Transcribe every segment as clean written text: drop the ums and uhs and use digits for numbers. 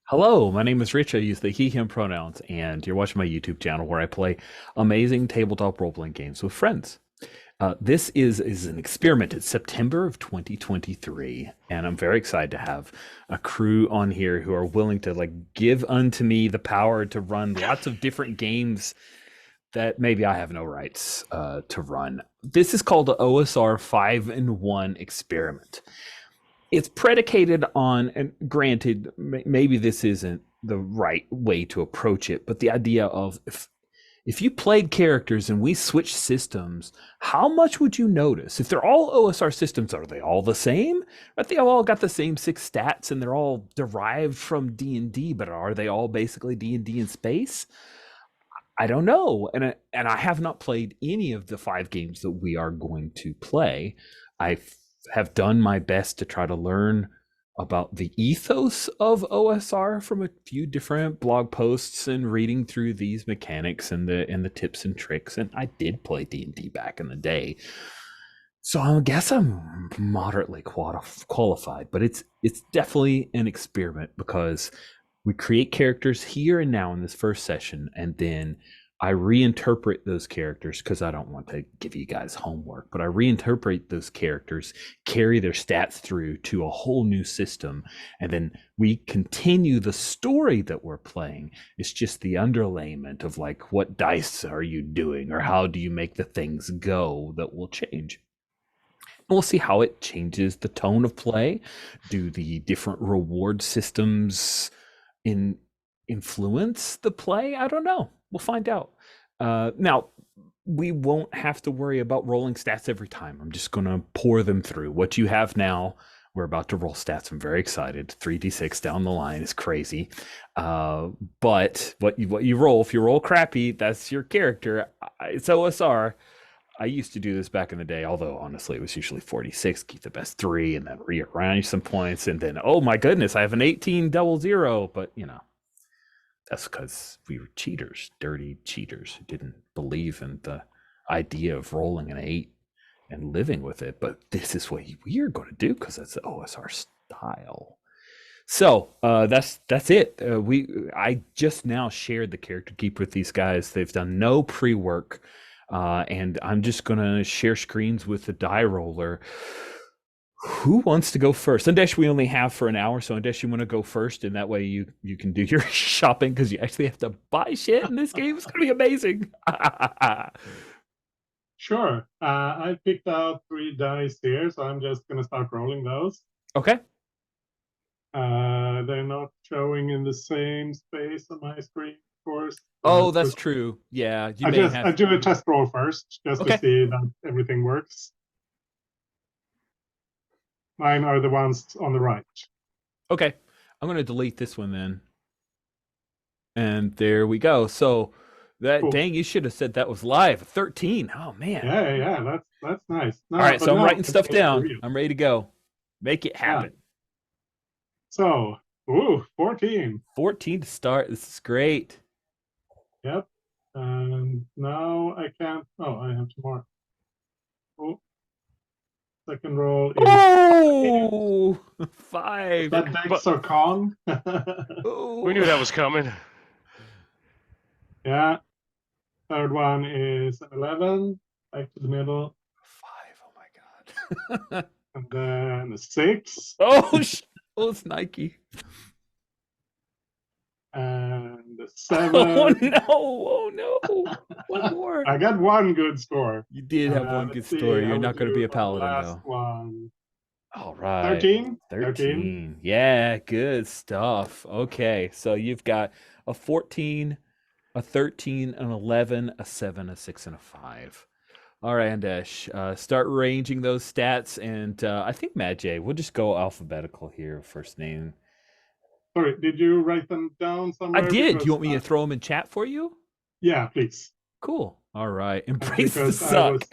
Hello, my name is Rich. I use the he, him pronouns, and you're watching my YouTube channel where I play amazing tabletop role playing games with friends. This is an experiment. It's September of 2023, and I'm very excited to have a crew on here who are willing to give unto me the power to run lots of different games that maybe I have no rights to run. This is called the OSR 5-in-1 experiment. It's predicated on, and granted, maybe this isn't the right way to approach it, but the idea of if you played characters and we switched systems, how much would you notice? If they're all OSR systems, are they all the same? Right? They all got the same 6 stats and they're all derived from D&D, but are they all basically D&D in space? I don't know. And I have not played any of the 5 games that we are going to play. I have done my best to try to learn about the ethos of OSR from a few different blog posts and reading through these mechanics and the tips and tricks. And I did play D&D back in the day, so I guess I'm moderately qualified. But it's definitely an experiment because we create characters here and now in this first session, and then I reinterpret those characters because I don't want to give you guys homework, but I reinterpret those characters, carry their stats through to a whole new system, and then we continue the story that we're playing. It's just the underlayment of what dice are you doing or how do you make the things go that will change. We'll see how it changes the tone of play. Do the different reward systems influence the play? I don't know. We'll find out. Now, we won't have to worry about rolling stats every time. I'm just going to pour them through. What you have now, we're about to roll stats. I'm very excited. 3d6 down the line is crazy. But what you roll, if you roll crappy, that's your character. It's OSR. I used to do this back in the day, although honestly it was usually 46, keep the best 3, and then rearrange some points, and then, oh my goodness, I have an 18 double zero. But that's because we were cheaters, dirty cheaters who didn't believe in the idea of rolling an 8 and living with it. But this is what we are going to do because that's the OSR style. So that's it. I just now shared the character keep with these guys. They've done no pre-work. And I'm just going to share screens with the die roller. Who wants to go first? Undesh, we only have for an hour, so Undesh, you want to go first, and that way you can do your shopping because you actually have to buy shit in this game. It's going to be amazing. Sure. I picked out 3 dice here, so I'm just going to start rolling those. Okay. They're not showing in the same space on my screen, of course. Oh, that's true. Yeah, I do a test roll first, just to see that everything works. Mine are the ones on the right. Okay. I'm going to delete this one then. And there we go. So cool. Dang, you should have said that was live. 13. Oh man. Yeah, that's nice. No, all right, so I'm writing stuff down. I'm ready to go. Make it happen. Yeah. So, 14. 14 to start. This is great. Yep. And now I can't. Oh, I have tomorrow. Oh. Second roll is 5. That Dex or Con. We knew that was coming. Yeah. Third one is 11. Back to the middle. 5. Oh my god. And then a 6. It's Nike. And a 7. Oh no. One more. I got one good score. You did have one good score. You're not going to be a paladin though. One. All right. 13. Yeah, good stuff. Okay, so you've got a 14, a 13, an 11, a 7, a 6, and a 5. All right, Andesh, start ranging those stats, and I think Mad J, we'll just go alphabetical here, first name. Sorry, did you write them down somewhere? I did. Do you want me to throw them in chat for you? Yeah, please. Cool. All right. Embrace the suck.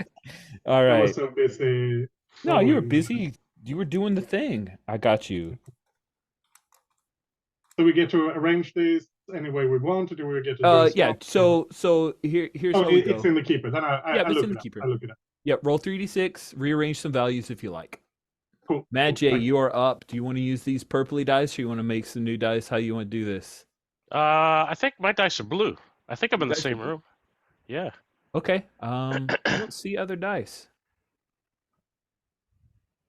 All right. I was so busy. No, you were busy. You were doing the thing. I got you. So we get to arrange these any way we want, or do we get to yeah. So here's how we go. It's in the keeper. Then I it's in the keeper. I look it up. Yep. Roll 3d6. Rearrange some values if you like. Cool. Mad Cool. J, Thank you. you are up. Do you want to use these purpley dice, or you want to make some new dice? How you want to do this? I think my dice are blue. I think I'm in the Dice are same blue. room. Yeah. Okay. I don't see other dice.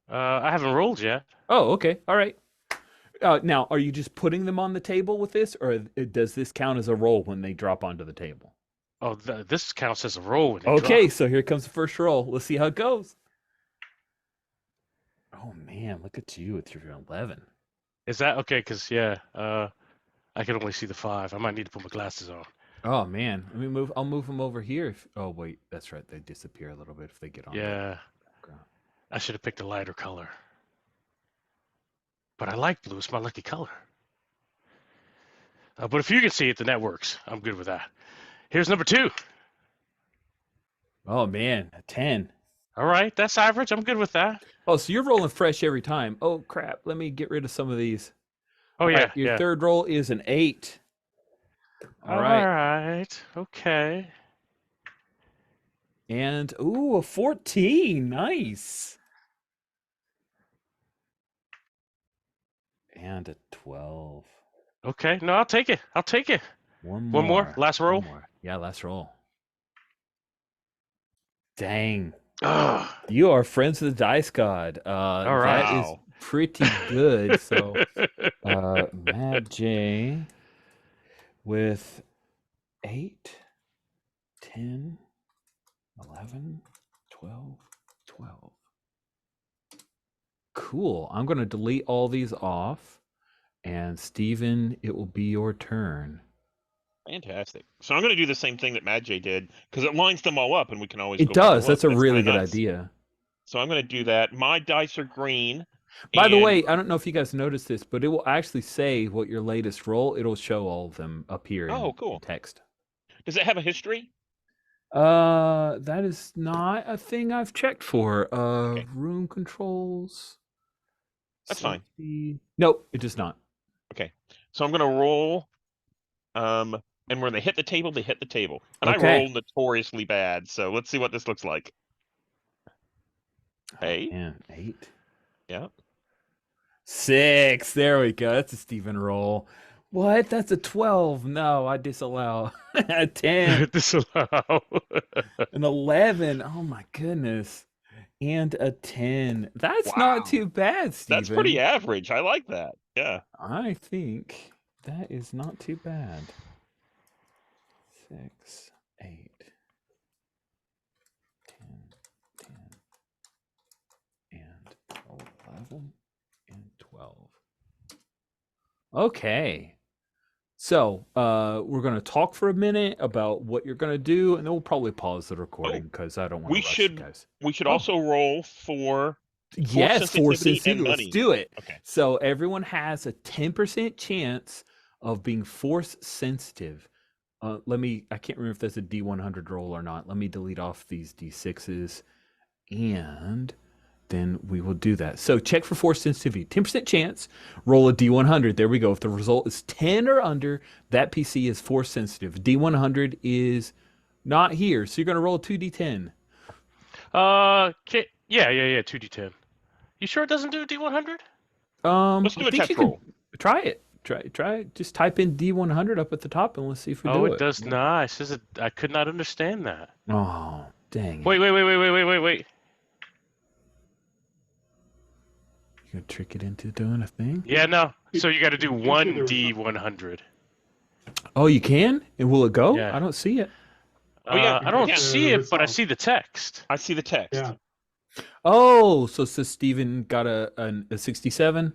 I haven't rolled yet. Oh, okay. All right. Now, are you just putting them on the table with this, or does this count as a roll when they drop onto the table? Oh, this counts as a roll when they Okay, drop. so here comes the first roll. Let's see how it goes. Oh man, look at you with your 11. Is that okay? Because yeah, I can only see the 5. I might need to put my glasses on. Oh man, let me move. I'll move them over here. Oh wait, that's right. They disappear a little bit if they get on. Yeah. Background. I should have picked a lighter color. But I like blue. It's my lucky color. But if you can see it, then that works. I'm good with that. Here's number 2. Oh man, a 10. All right, that's average. I'm good with that. Oh, so you're rolling fresh every time. Oh crap, let me get rid of some of these. Oh, All yeah, right, your yeah. third roll is an 8. All right. Okay. And ooh, a 14. Nice. And a 12. Okay. No, I'll take it. I'll take it. One One more? Last roll? One more. Yeah, last roll. Dang. Ugh. You are friends with the dice god. All right. That is pretty good. So Mad J with 8, 10, 11, 12, 12. Cool. I'm going to delete all these off. And Steven, it will be your turn. Fantastic. So I'm going to do the same thing that Mad J did because it lines them all up, and we can always. It go back and does. look. That's a really kinda good nice. idea. So I'm going to do that. My dice are green. By the and- way, I don't know if you guys noticed this, but it will actually say what your latest roll. It'll show all of them up here in cool. text. Does it have a history? That is not a thing I've checked for. Okay. Room controls. That's fine. Nope, it does not. Okay. So I'm going to roll. And when they hit the table, they hit the table. And I Okay. roll notoriously bad. So let's see what this looks like. 8. And 8. Yeah. 6. There we go. That's a Steven roll. What? That's a 12. No, I disallow. A 10. Disallow. An 11. Oh my goodness. And a 10. That's Wow. not too bad, Steven. That's pretty average. I like that. Yeah. I think that is not too bad. 6, 8, 10, 10, and 11, and 12. Okay. So, we're going to talk for a minute about what you're going to do, and then we'll probably pause the recording because I don't want to rush you guys. We should Oh. also roll for Yes, force sensitivity and sensitivity. Let's money. do it. Okay. So everyone has a 10% chance of being force sensitive. I can't remember if that's a D100 roll or not. Let me delete off these D6s and then we will do that. So check for force sensitivity. 10% chance, roll a D100. There we go. If the result is 10 or under, that PC is force sensitive. D100 is not here. So you're going to roll a 2D10. Yeah, 2D10. You sure it doesn't do D100? Let's do I a think test you can roll. try it. Try it. Just type in D100 up at the top and let's see if we do Oh, it. it does not. It says it. I could not understand that. Oh, dang. Wait. You gonna trick it into doing a thing? Yeah, no. So you got to do You one can see the D100. Oh, you can? And will it go? Yeah. I don't see it. Oh, yeah, I don't yeah. see it, but I see the text. I see the text. Yeah. Oh, so it says Steven got a 67?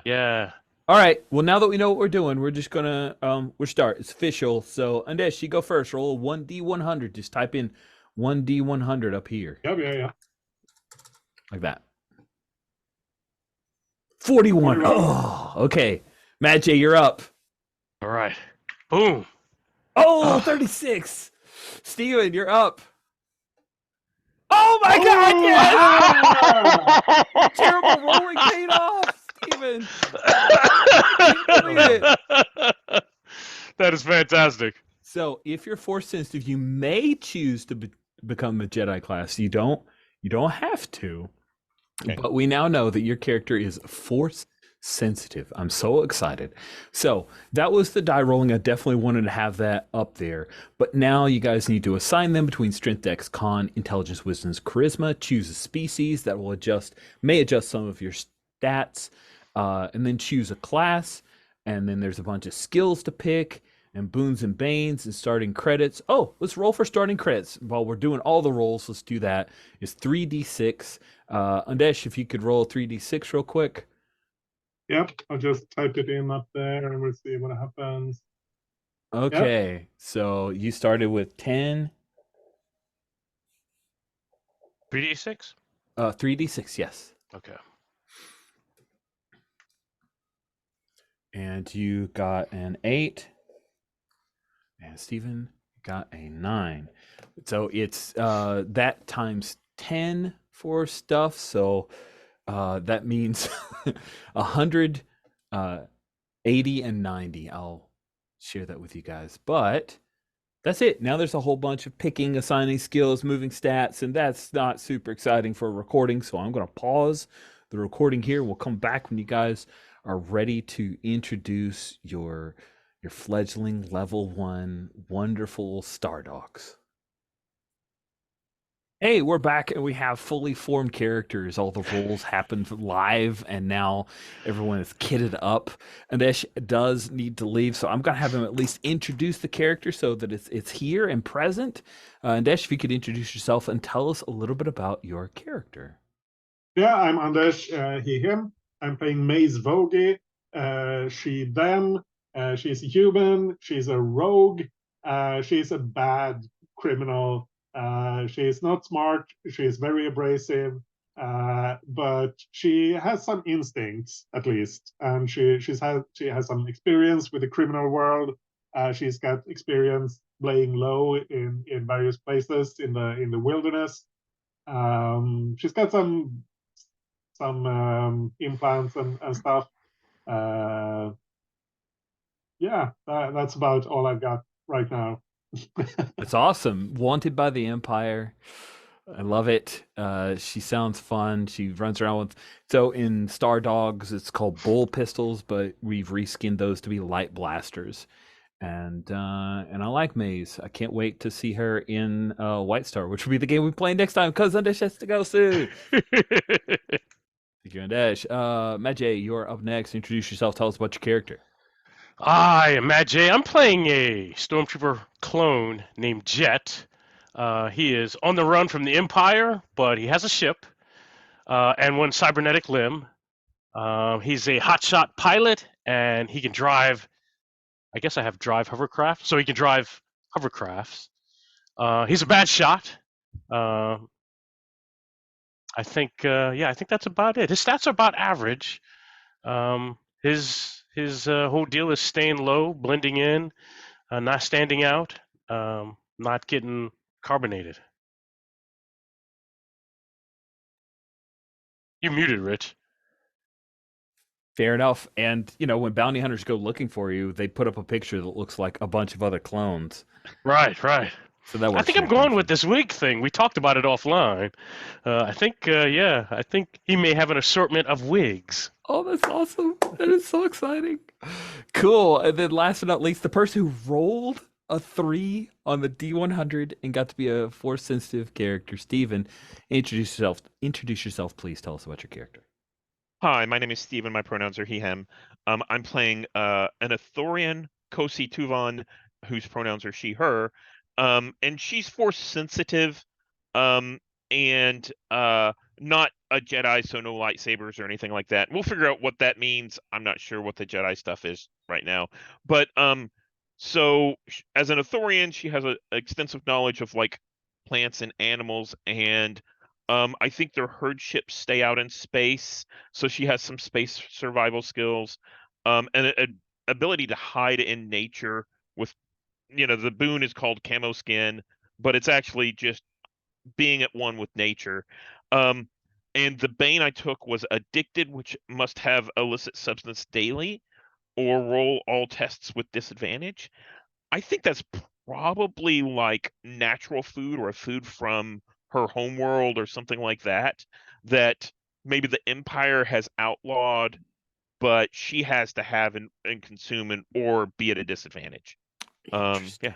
Yeah. All right. Well, now that we know what we're doing, we're just gonna we'll start. It's official. So Andesh, you go first. Roll 1D100. Just type in 1D100 up here. Yeah. Like that. 41. Oh, okay. Matt J, you're up. All right. Boom. Oh, 36. Steven, you're up. Oh my God, yes! Terrible rolling paid off, Steven. That is fantastic. So, if you're force sensitive, you may choose to become a Jedi class. You don't have to. Okay. But we now know that your character is force sensitive. I'm so excited. So that was the die rolling. I definitely wanted to have that up there. But now you guys need to assign them between strength, dex, con, intelligence, wisdom, charisma. Choose a species that will may adjust some of your stats, and then choose a class. And then there's a bunch of skills to pick, and boons and banes and starting credits. Oh, let's roll for starting credits. While we're doing all the rolls, let's do that. It's 3d6. Undesh, if you could roll 3d6 real quick. Yep, I'll just type it in up there and we'll see what happens. Okay, so you started with 10. 3d6? 3d6, yes. Okay. And you got an 8. And Steven got a 9. So it's that times 10 for stuff. So that means 100, 80, and 90. I'll share that with you guys. But that's it. Now there's a whole bunch of picking, assigning skills, moving stats, and that's not super exciting for a recording. So I'm going to pause the recording here. We'll come back when you guys are ready to introduce your fledgling level 1 wonderful Star Dogs. Hey, we're back and we have fully formed characters. All the roles happened live and now everyone is kitted up. Adesh does need to leave, so I'm going to have him at least introduce the character so that it's here and present. Adesh, if you could introduce yourself and tell us a little bit about your character. Yeah, I'm Anders, he, him. I'm playing Maze Vogie. She, them. She's a human. She's a rogue. She's a bad criminal. She's not smart. She's very abrasive. But she has some instincts, at least. And she has some experience with the criminal world. She's got experience laying low in various places in the wilderness. She's got some implants and stuff. Yeah, that's about all I've got right now. It's awesome. Wanted by the Empire. I love it. She sounds fun. She runs around with. So in Star Dogs, it's called bull pistols, but we've reskinned those to be light blasters. And I like Maze. I can't wait to see her in White Star, which will be the game we play next time because Undesh has to go soon. Thank you, Undesh. Matt J, you're up next. Introduce yourself. Tell us about your character. I am Matt J. I'm playing a Stormtrooper clone named Jet. He is on the run from the Empire, but he has a ship and one cybernetic limb. He's a hotshot pilot, and he can drive. I guess I have drive hovercraft, so he can drive hovercrafts. He's a bad shot. I think that's about it. His stats are about average. His whole deal is staying low, blending in, not standing out, not getting carbonated. You're muted, Rich. Fair enough. And, when bounty hunters go looking for you, they put up a picture that looks like a bunch of other clones. Right. So that works. I think I'm going with this wig thing. We talked about it offline. I think he may have an assortment of wigs. Oh, that's awesome. That is so exciting. Cool. And then last but not least, the person who rolled a 3 on the D100 and got to be a force-sensitive character, Steven. Introduce yourself, please. Tell us about your character. Hi, my name is Steven. My pronouns are he, him. I'm playing an Athorian, Kosi Tuvan, whose pronouns are she, her. And she's force sensitive, and not a Jedi, so no lightsabers or anything like that. We'll figure out what that means. I'm not sure what the Jedi stuff is right now. But so as an Athorian, she has an extensive knowledge of like plants and animals, and I think their herd ships stay out in space, so she has some space survival skills, and an ability to hide in nature with, the boon is called camo skin, but it's actually just being at one with nature. And the bane I took was addicted, which must have illicit substance daily or roll all tests with disadvantage. I think that's probably like natural food or a food from her homeworld or something like that maybe the Empire has outlawed, but she has to have and consume or be at a disadvantage. Interesting. Yeah.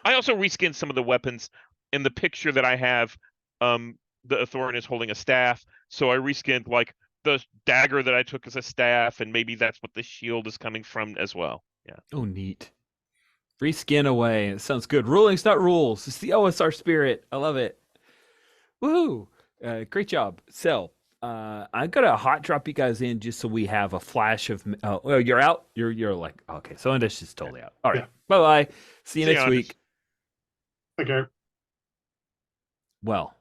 I also reskinned some of the weapons. In the picture that I have, the Athorian is holding a staff, so I reskinned like the dagger that I took as a staff, and maybe that's what the shield is coming from as well. Yeah. Oh, neat. Free skin away. It sounds good. Ruling's not rules. It's the OSR spirit. I love it. Woohoo! Great job. So, I'm gonna hot drop you guys in just so we have a flash of. Oh, you're out. You're like okay. So Andish is totally out. All right. Yeah. Bye bye. See you See next ya, Andish. week. Okay. Well,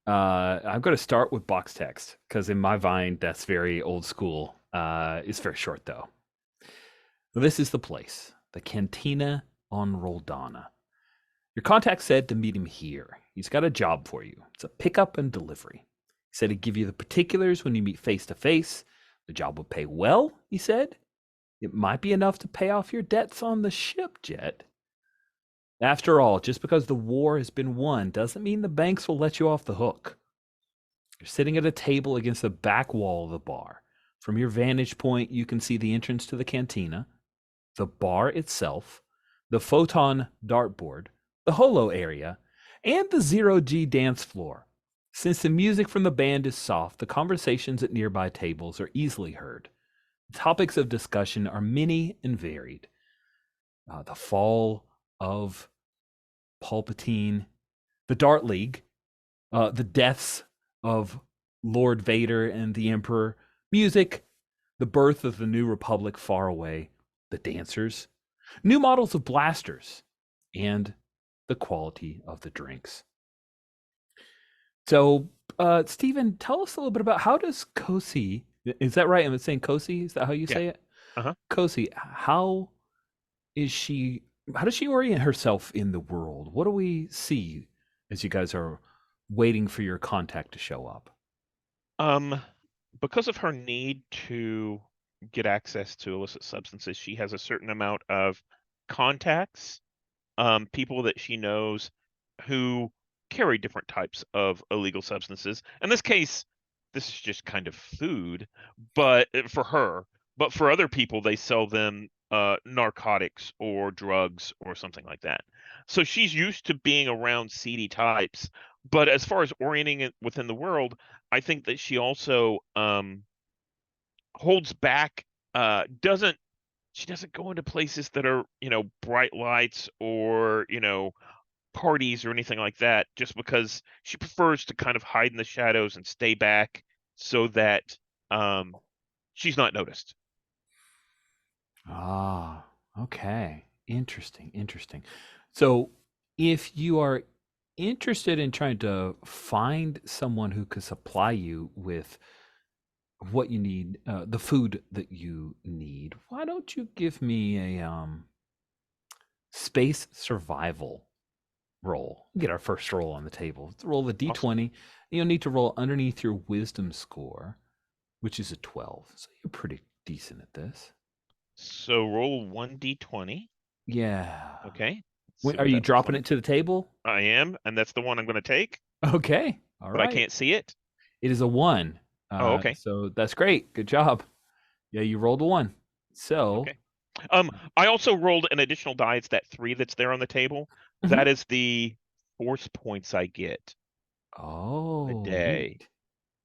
I'm going to start with box text because in my Vine, that's very old school. It's very short though. This is the place, the Cantina on Roldana. Your contact said to meet him here. He's got a job for you. It's a pickup and delivery. He said he'd give you the particulars when you meet face to face. The job would pay well, he said. It might be enough to pay off your debts on the ship, Jet. After all, just because the war has been won doesn't mean the banks will let you off the hook. You're sitting at a table against the back wall of the bar. From your vantage point, you can see the entrance to the cantina, the bar itself, the photon dartboard, the holo area, and the zero-G dance floor. Since the music from the band is soft, the conversations at nearby tables are easily heard. The topics of discussion are many and varied. The fall of Palpatine, the Dart League, the deaths of Lord Vader and the Emperor, music, the birth of the new Republic far away, the dancers, new models of blasters, and the quality of the drinks. So, Stephen, tell us a little bit about how does Kosi, is that right? I'm saying Kosi, is that how you say it? Uh-huh. Kosi, how does she orient herself in the world? What do we see as you guys are waiting for your contact to show up? Because of her need to get access to illicit substances, she has a certain amount of contacts, people that she knows who carry different types of illegal substances. In this case, this is just kind of food, but for her, but for other people, they sell them narcotics or drugs or something like that. So she's used to being around seedy types. But as far as orienting it within the world, I think that she also holds back, doesn't she doesn't go into places that are, bright lights or, parties or anything like that, just because she prefers to kind of hide in the shadows and stay back so that she's not noticed. Ah, okay. Interesting. So, if you are interested in trying to find someone who could supply you with what you need, the food that you need, why don't you give me a space survival roll? Get our first roll on the table. Roll the d20. You'll need to roll underneath your wisdom score, which is a 12. So you're pretty decent at this. So roll 1d20. Yeah. Okay. Are you dropping it to the table? I am, and that's the one I'm going to take. Okay. All but right. I can't see it. It is a 1. Oh, okay. So that's great. Good job. Yeah, you rolled a 1. So. Okay. I also rolled an additional die. It's that 3 that's there on the table. Mhm. That is the force points I get Oh. a day. Neat.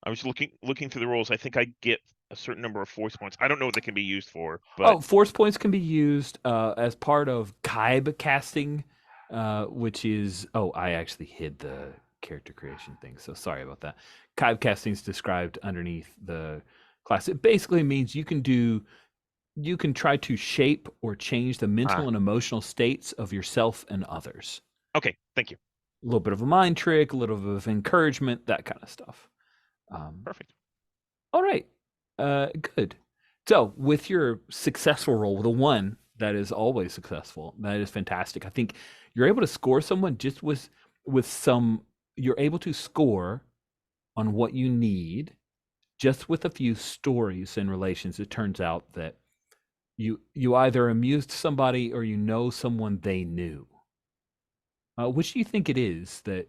I was looking through the rules. I think I get a certain number of force points. I don't know what they can be used for, but force points can be used as part of Kaib casting, which is I actually hid the character creation thing, so sorry about that. Kaib casting is described underneath the class. It basically means you can try to shape or change the mental and emotional states of yourself and others. Okay, thank you. A little bit of a mind trick, a little bit of encouragement, that kind of stuff. Perfect. All right. Good. So with your successful roll, the 1 that is always successful, that is fantastic. I think you're able to score someone just with some. You're able to score on what you need just with a few stories and relations. It turns out that you either amused somebody or you know someone they knew. Which do you think it is that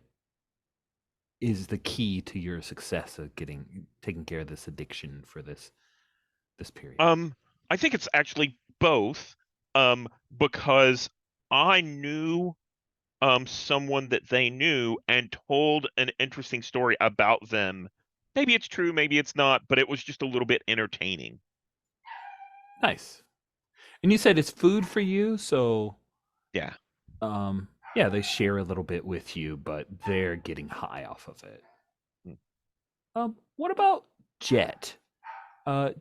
is the key to your success of taking care of this addiction for this period? I think it's actually both. Because I knew someone that they knew and told an interesting story about them. Maybe it's true, maybe it's not, but it was just a little bit entertaining. Nice. And you said it's food for you, so Yeah. yeah, they share a little bit with you, but they're getting high off of it. What about Jet?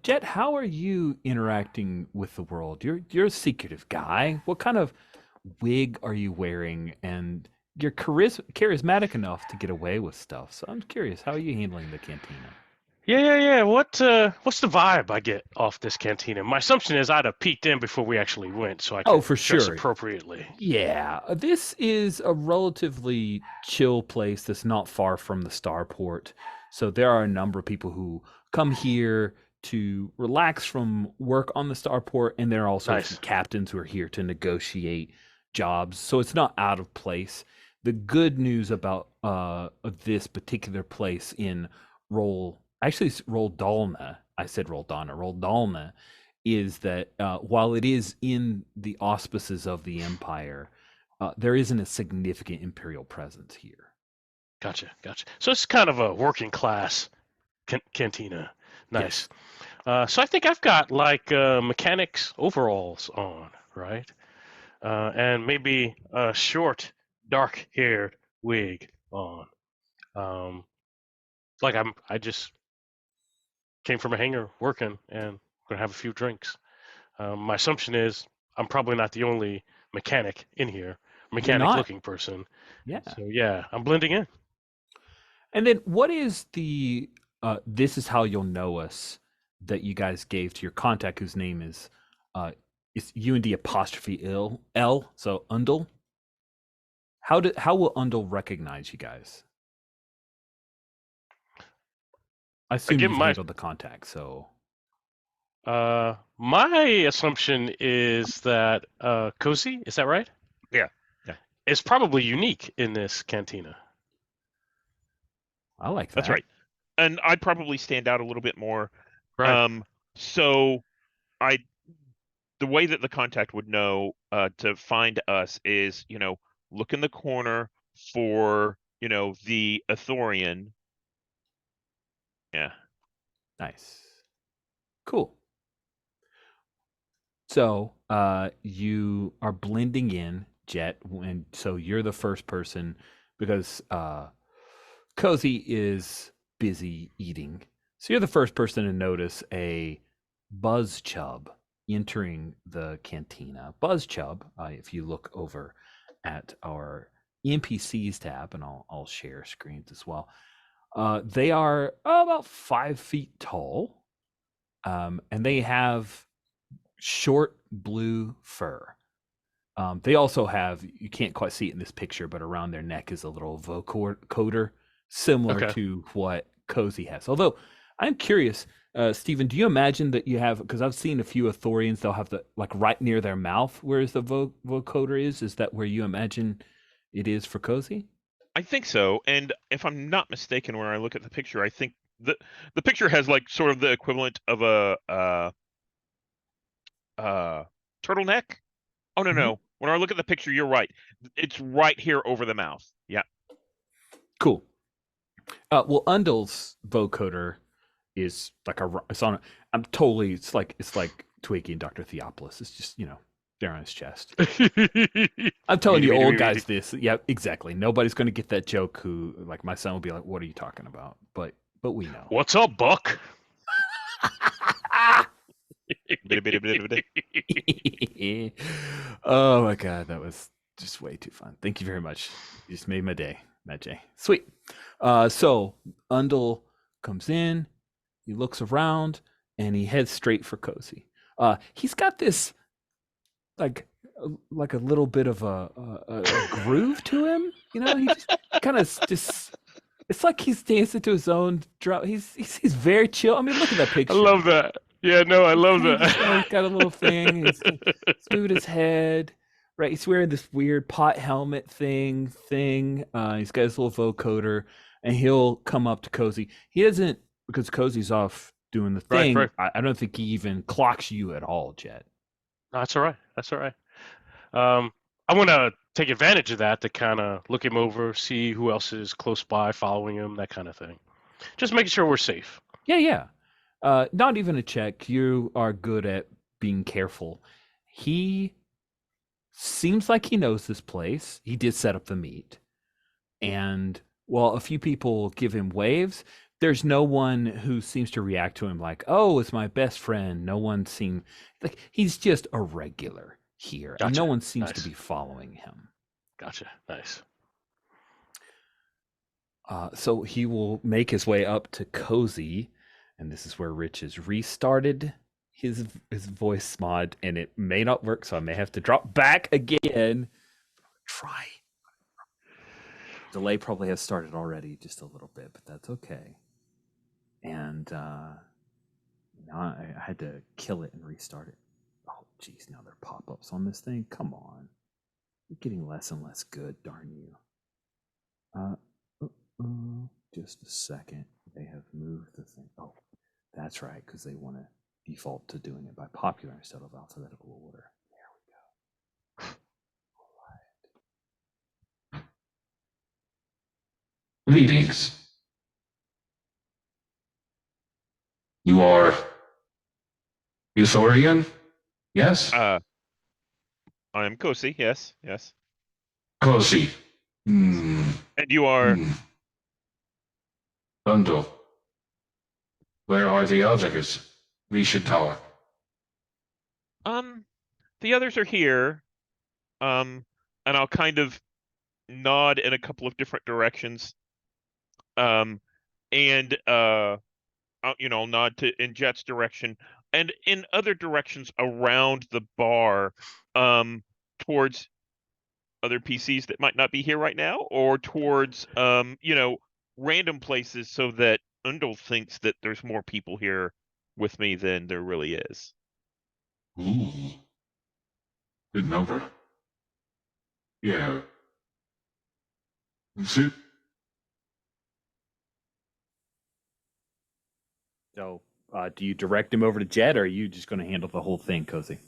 Jet, how are you interacting with the world? You're a secretive guy. What kind of wig are you wearing? And you're charismatic enough to get away with stuff. So I'm curious, how are you handling the cantina? Yeah. What's the vibe I get off this cantina? My assumption is I'd have peeked in before we actually went, so I Oh, could for dress sure. appropriately. Yeah, this is a relatively chill place that's not far from the starport. So there are a number of people who come here to relax from work on the starport, and there are also Nice. some captains who are here to negotiate jobs. So it's not out of place. The good news about this particular place in Roldalna, I said Roldalna, is that while it is in the auspices of the Empire, there isn't a significant Imperial presence here. Gotcha. So it's kind of a working class cantina. Nice. So I think I've got like mechanics overalls on, right? And maybe a short, dark-haired wig on. Like I just came from a hangar working and gonna have a few drinks. My assumption is I'm probably not the only mechanic in here, mechanic-looking person. Yeah. So yeah, I'm blending in. And then what is the this is how you'll know us that you guys gave to your contact whose name is it's UND apostrophe L, so Undle. How will Undle recognize you guys? I assume Again, you've my- handled the contact, so My assumption is that Cozy, is that right? Yeah. Is probably unique in this cantina. I like that. That's right. And I'd probably stand out a little bit more. Right. So the way that the contact would know to find us is, look in the corner for, the Athorian. Yeah. Nice. Cool. So you are blending in, Jet, and so you're the first person because Cozy is busy eating. So you're the first person to notice a Buzz Chub entering the cantina. Buzz Chub, if you look over at our NPCs tab, and I'll share screens as well. They are about 5 feet tall, and they have short blue fur. They also have, you can't quite see it in this picture, but around their neck is a little vocoder, similar to what Cozy has. Although, I'm curious, Stephen, do you imagine that you have, because I've seen a few Athorians, they'll have the, like right near their mouth, whereas the vocoder is that where you imagine it is for Cozy? I think so. And if I'm not mistaken, when I look at the picture, I think the picture has like sort of the equivalent of a turtleneck. Oh no. When I look at the picture, you're right. It's right here over the mouth. Yeah. Cool. Well, Undle's vocoder is like it's like Twiggy and Dr. Theopolis. It's just, they're on his chest. I'm telling you old guys this. Yeah, exactly. Nobody's going to get that joke who, like my son will be like, what are you talking about? But we know. What's up, Buck? Oh my God, that was just way too fun. Thank you very much. You just made my day, Matt J. Sweet. So Undle comes in, he looks around, and he heads straight for Cozy. He's got this like a little bit of a groove to him. He just kind of just. It's like he's dancing to his own drum. He's very chill. I mean, look at that picture. I love that. Yeah, no, I love that. He's got a little thing. He's moving his head. Right, he's wearing this weird pot helmet thing. He's got his little vocoder, and he'll come up to Cozy. He doesn't, because Cozy's off doing the thing. Right. I don't think he even clocks you at all, Jet. No, that's all right. That's all right. I want to take advantage of that to kind of look him over, see who else is close by, following him, that kind of thing. Just making sure we're safe. Yeah. Not even a check. You are good at being careful. He seems like he knows this place. He did set up the meet. And while a few people give him waves, there's no one who seems to react to him like, oh, it's my best friend. No one seems like he's just a regular here. Gotcha. And no one seems Nice. to be following him. Gotcha. Nice. So he will make his way up to Cozy, and this is where Rich has restarted his voice mod, and it may not work, so I may have to drop back again. Try. Delay probably has started already, just a little bit, but that's okay. And now I had to kill it and restart it. Oh, geez, now there are pop-ups on this thing. Come on, you're getting less and less good, darn you. Just a second. They have moved the thing. Oh, that's right, because they want to default to doing it by popular instead of alphabetical order. There we go. All right. Greetings. You are Euthorian? Yes? I am Kosi, yes. Cozy. And you are... Bundle. Where are the others? We should talk. The others are here. And I'll kind of nod in a couple of different directions. I'll nod in Jet's direction and in other directions around the bar, towards other PCs that might not be here right now, or towards random places, so that Undle thinks that there's more people here with me than there really is. Ooh. Good number. Yeah. Is it? So, do you direct him over to Jet, or are you just going to handle the whole thing, Cozy?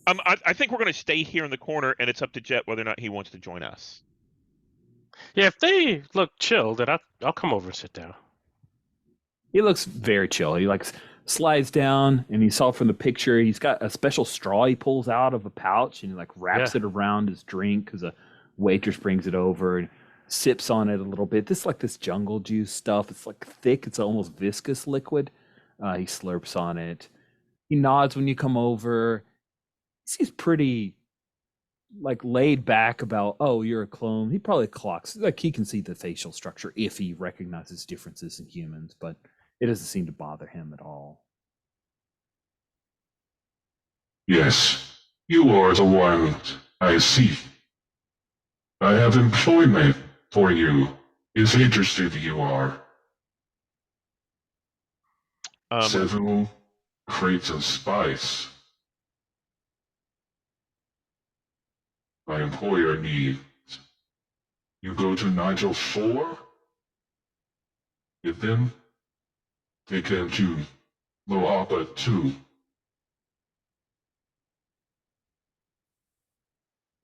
I think we're going to stay here in the corner, and it's up to Jet whether or not he wants to join us. Yeah, if they look chill, then I'll come over and sit down. He looks very chill. He slides down, and you saw from the picture, he's got a special straw he pulls out of a pouch, and he wraps it around his drink because a waitress brings it over and sips on it a little bit. This this jungle juice stuff. It's thick. It's almost viscous liquid. He slurps on it. He nods when you come over. He's pretty laid back about, oh, you're a clone. He probably clocks, he can see the facial structure if he recognizes differences in humans, but it doesn't seem to bother him at all. Yes, you are the one I see. I have employment for you. Is interested you are. Several crates of spice. My employer needs. You go to Nigel 4. Get them. Take them to Loapa 2.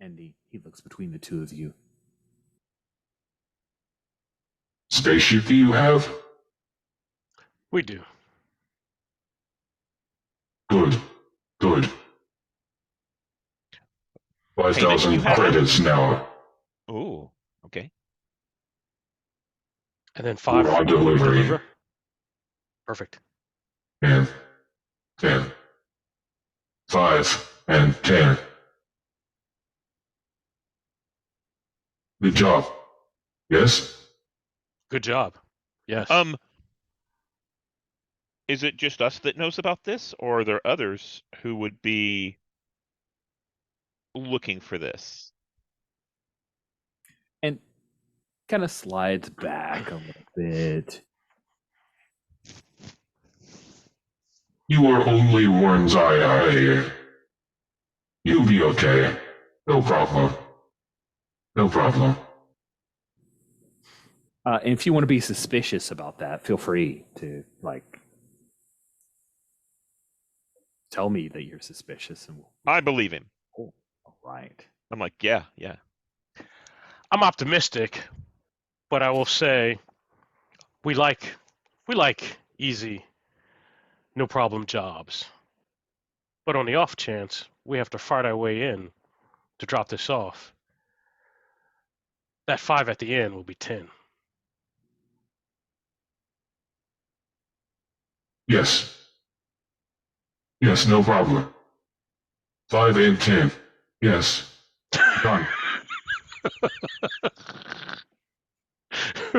And he looks between the two of you. Spaceship do you have? We do. Good. 5,000 credits now. Oh, okay. And then 5 on delivery. Perfect. And 10. 5 and 10. Good job. Yes? Good job. Yes. Is it just us that knows about this, or are there others who would be looking for this? And kind of slides back a little bit. You are only one's eye. You'll be okay. No problem. And if you want to be suspicious about that, feel free to tell me that you're suspicious, and I believe him. all right. I'm like, yeah. I'm optimistic, but I will say we like easy, no problem jobs. But on the off chance we have to fight our way in to drop this off, that 5 at the end will be 10. Yes. Yes, no problem. 5 and 10. Yes. Done.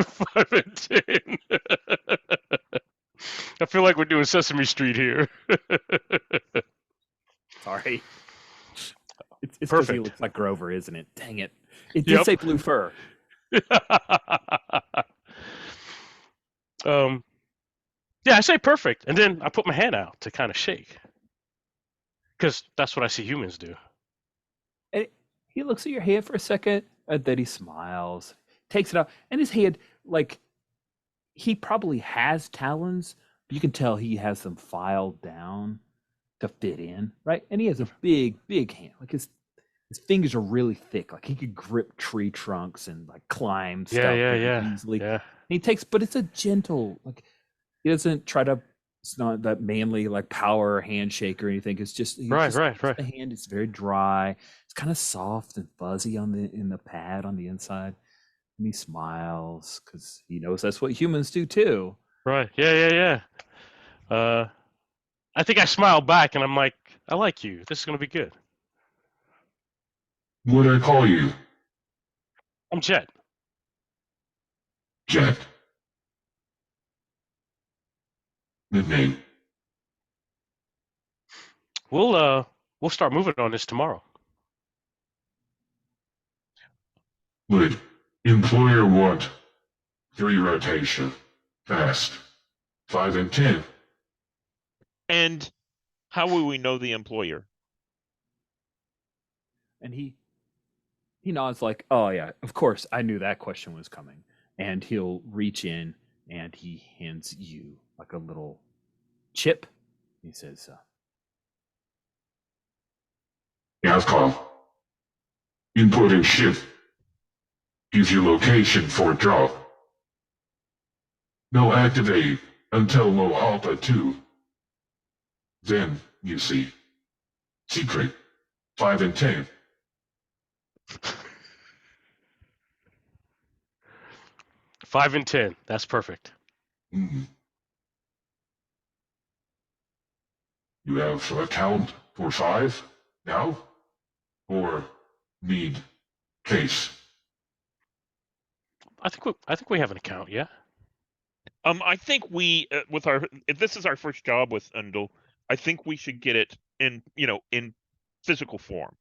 5 and 10. I feel like we're doing Sesame Street here. Sorry. It's because he Perfect. looks like Grover, isn't it? Dang it. It did Yep. say blue fur. Yeah, I say perfect, and then I put my hand out to kind of shake, because that's what I see humans do. And he looks at your hand for a second, and then he smiles, takes it out, and his hand, he probably has talons, but you can tell he has them filed down to fit in, right? And he has a big, big hand. Like his fingers are really thick. Like he could grip tree trunks and climb stuff very easily. Yeah. And he takes, but it's a gentle, he doesn't try to. It's not that manly power handshake or anything. It's just Right. The hand is very dry. It's kind of soft and fuzzy in the pad on the inside, and he smiles because he knows that's what humans do too. Right. Yeah. I think I smile back, and I'm like, I like you. This is gonna be good. What do I call you? I'm Jet. Jet. Nickname. We'll start moving on this tomorrow. Would employer want 3 rotation? Fast. 5 and 10. And how will we know the employer? And he nods oh yeah, of course, I knew that question was coming. And he'll reach in and he hands you a little chip. He says, Avcom. Inputting shift. Gives you location for drop. No activate until low alpha 2. Then, you see. Secret. 5 and 10. 5 and 10. That's perfect. Mm. You have account for 5 now? Or need case? I think we have an account. Yeah. I think we, if this is our first job with Undle, I think we should get it in physical form.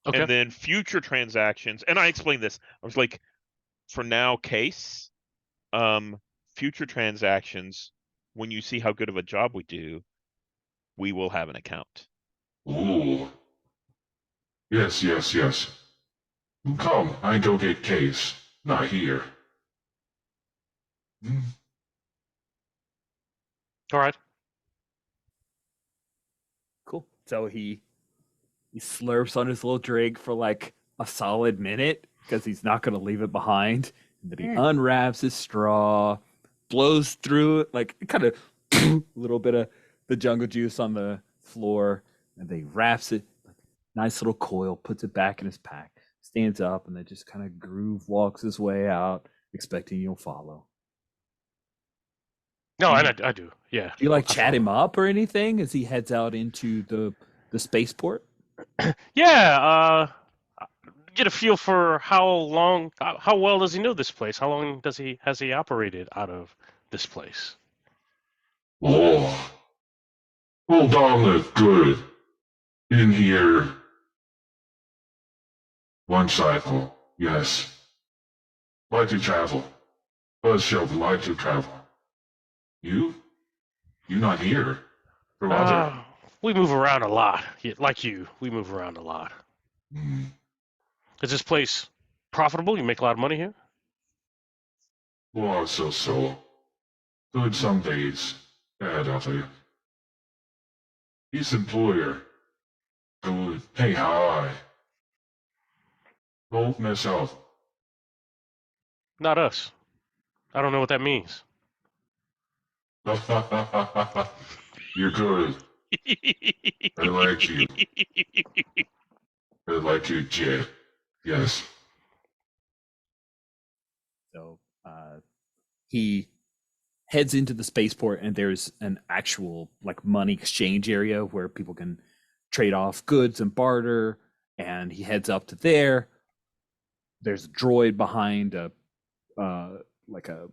Okay. And then future transactions, and I explained this. I was like, for now, case, future transactions, when you see how good of a job we do, we will have an account. Ooh. Yes. Come, I go get case. Not here. Hmm? All right. cool. So he slurps on his little drink for a solid minute because he's not going to leave it behind. And then he unwraps his straw, blows through it, kind of a little bit of the jungle juice on the floor, and then he wraps it, nice little coil, puts it back in his pack, stands up, and then just kind of groove walks his way out, expecting you'll follow. No, I do. Yeah. Do you chat him up or anything as he heads out into the spaceport? Yeah. Get a feel for how well does he know this place? How long has he operated out of this place? Oh. Hold on, look good. In here. 1 cycle, yes. Like to travel. Buzz shovel, like to travel. You? You not here? For other? We move around a lot. Like you, we move around a lot. Hmm. Is this place profitable? You make a lot of money here? Well, so. Good some days, bad other. His employer would pay high. Don't mess up. Not us. I don't know what that means. You're good. I like you. I like you, Jet. Yes. So he heads into the spaceport, and there's an actual like money exchange area where people can trade off goods and barter. And he heads up to there. There's a droid behind a like a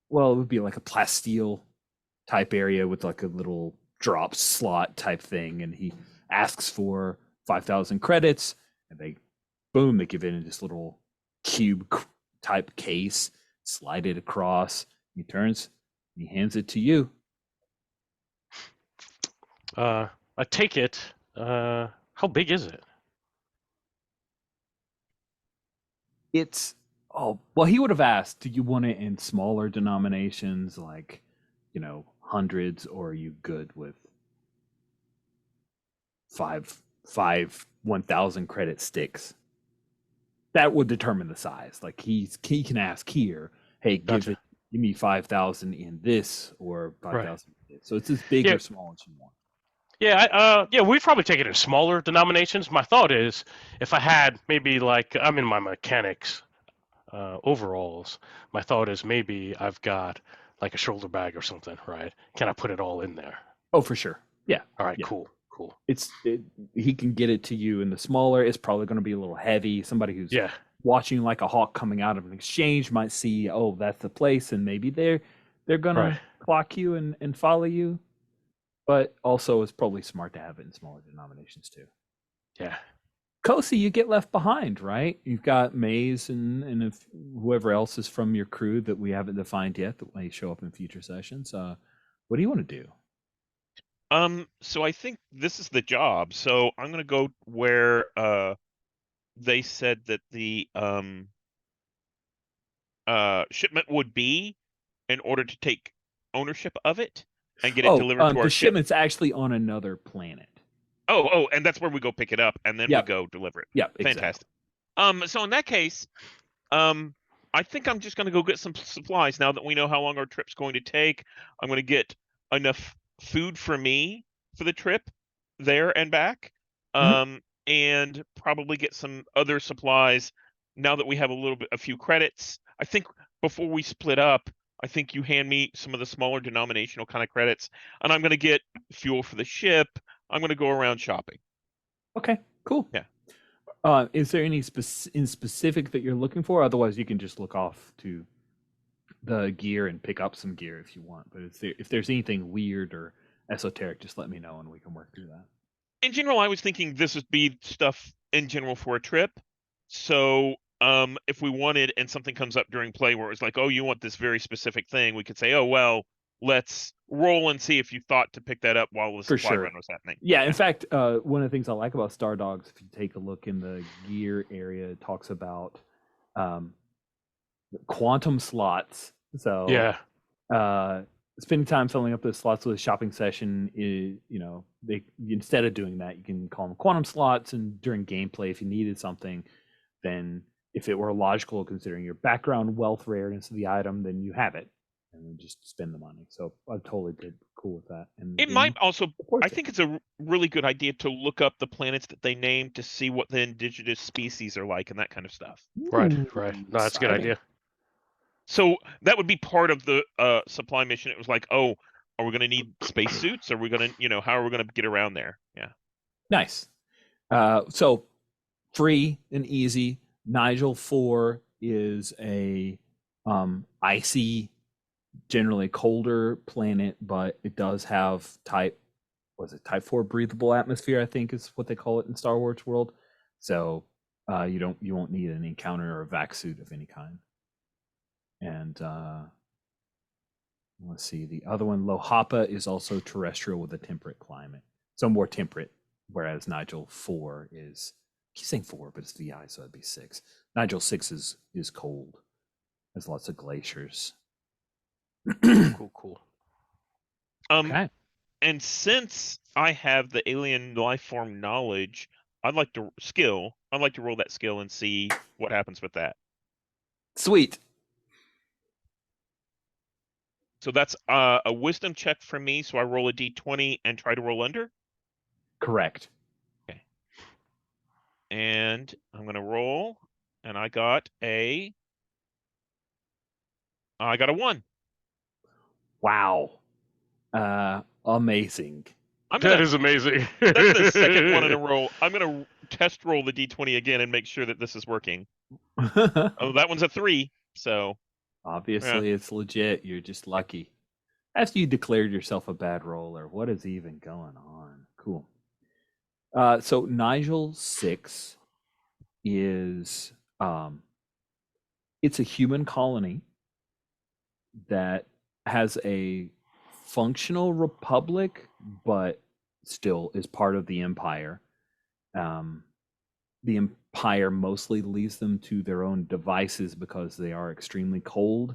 well, it would be like a plasteel type area with like a little drop slot type thing, and he asks for 5,000 credits, and they give it in this little cube type case, slide it across. He turns, he hands it to you. I take it. How big is it? It's well, he would have asked, do you want it in smaller denominations, like, you know, hundreds, or are you good with five 1,000 credit sticks? That would determine the size. Like he can ask here, hey, Gotcha. give me 5,000 in this, or 5,000 Right. in this. So it's as big Yeah. or small as you want. Yeah, we'd probably take it in smaller denominations. My thought is, if I had maybe like I'm in my mechanics overalls, my thought is maybe I've got like a shoulder bag or something, right? Can I put it all in there? Oh, for sure. Yeah. All right, Yeah. cool. He can get it to you in the smaller. It's probably going to be a little heavy. Somebody who's Yeah, watching like a hawk coming out of an exchange might see, oh, that's the place, and maybe they're gonna Right. clock you and follow you. But also, it's probably smart to have it in smaller denominations too. yeah. Kosi, you get left behind, right? You've got Maze and if whoever else is from your crew that we haven't defined yet that may show up in future sessions. What do you want to do? So I think this is the job. So I'm gonna go where they said that the shipment would be in order to take ownership of it and get it delivered to our the ship. shipment's actually on another planet. Oh, and that's where we go pick it up and then we Yep. go deliver it. Yep, Fantastic. exactly. So in that case, I think I'm just gonna go get some supplies now that we know how long our trip's going to take. I'm gonna get enough food for me for the trip there and back. And probably get some other supplies now that we have a few credits. I think before we split up, I think you hand me some of the smaller denominational kind of credits, and I'm gonna get fuel for the ship. I'm gonna go around shopping. Okay, cool. Yeah. Is there any in specific that you're looking for? Otherwise, you can just look off to the gear and pick up some gear if you want. But if there's anything weird or esoteric, just let me know and we can work through that. In general, I was thinking this would be stuff in general for a trip. So if we wanted and something comes up during play where it was like, oh, you want this very specific thing, we could say, oh, well, let's roll and see if you thought to pick that up while the supply run was happening. Yeah, in fact, one of the things I like about Star Dogs, if you take a look in the gear area, it talks about quantum slots. So Yeah. Spending time filling up those slots with a shopping session is, instead of doing that, you can call them quantum slots. And during gameplay, if you needed something, then if it were logical considering your background, wealth, rareness of the item, then you have it, and then just spend the money. So I totally did cool with that. And it might also, I think it's a really good idea to look up the planets that they named to see what the indigenous species are like and that kind of stuff. Right. No, that's a good idea. So that would be part of the supply mission. It was like, oh, are we going to need spacesuits? Are we going to, how are we going to get around there? Yeah. Nice. So free and easy. Nigel 4 is a icy, generally colder planet, but it does have type 4 breathable atmosphere, I think is what they call it in Star Wars world. So you won't need an encounter or a vac suit of any kind. And let's see, the other one, Lohapa, is also terrestrial with a temperate climate. So more temperate, whereas Nigel 4 is, I keep saying 4, but it's VI, so it'd be 6. Nigel 6 is cold. There's lots of glaciers. Cool. Okay. And since I have the alien life form knowledge, I'd like to roll that skill and see what happens with that. Sweet. So that's a wisdom check for me. So I roll a d20 and try to roll under. Correct. Okay. And I'm gonna roll, and I got a 1. Wow. Amazing. That is amazing. That's the second one in a row. I'm gonna test roll the d20 again and make sure that this is working. Oh, that one's a 3. So Obviously, it's legit. You're just lucky. After you declared yourself a bad roller, what is even going on? Cool. So Nigel 6 is it's a human colony that has a functional republic, but still is part of the Empire. The Empire mostly leaves them to their own devices because they are extremely cold,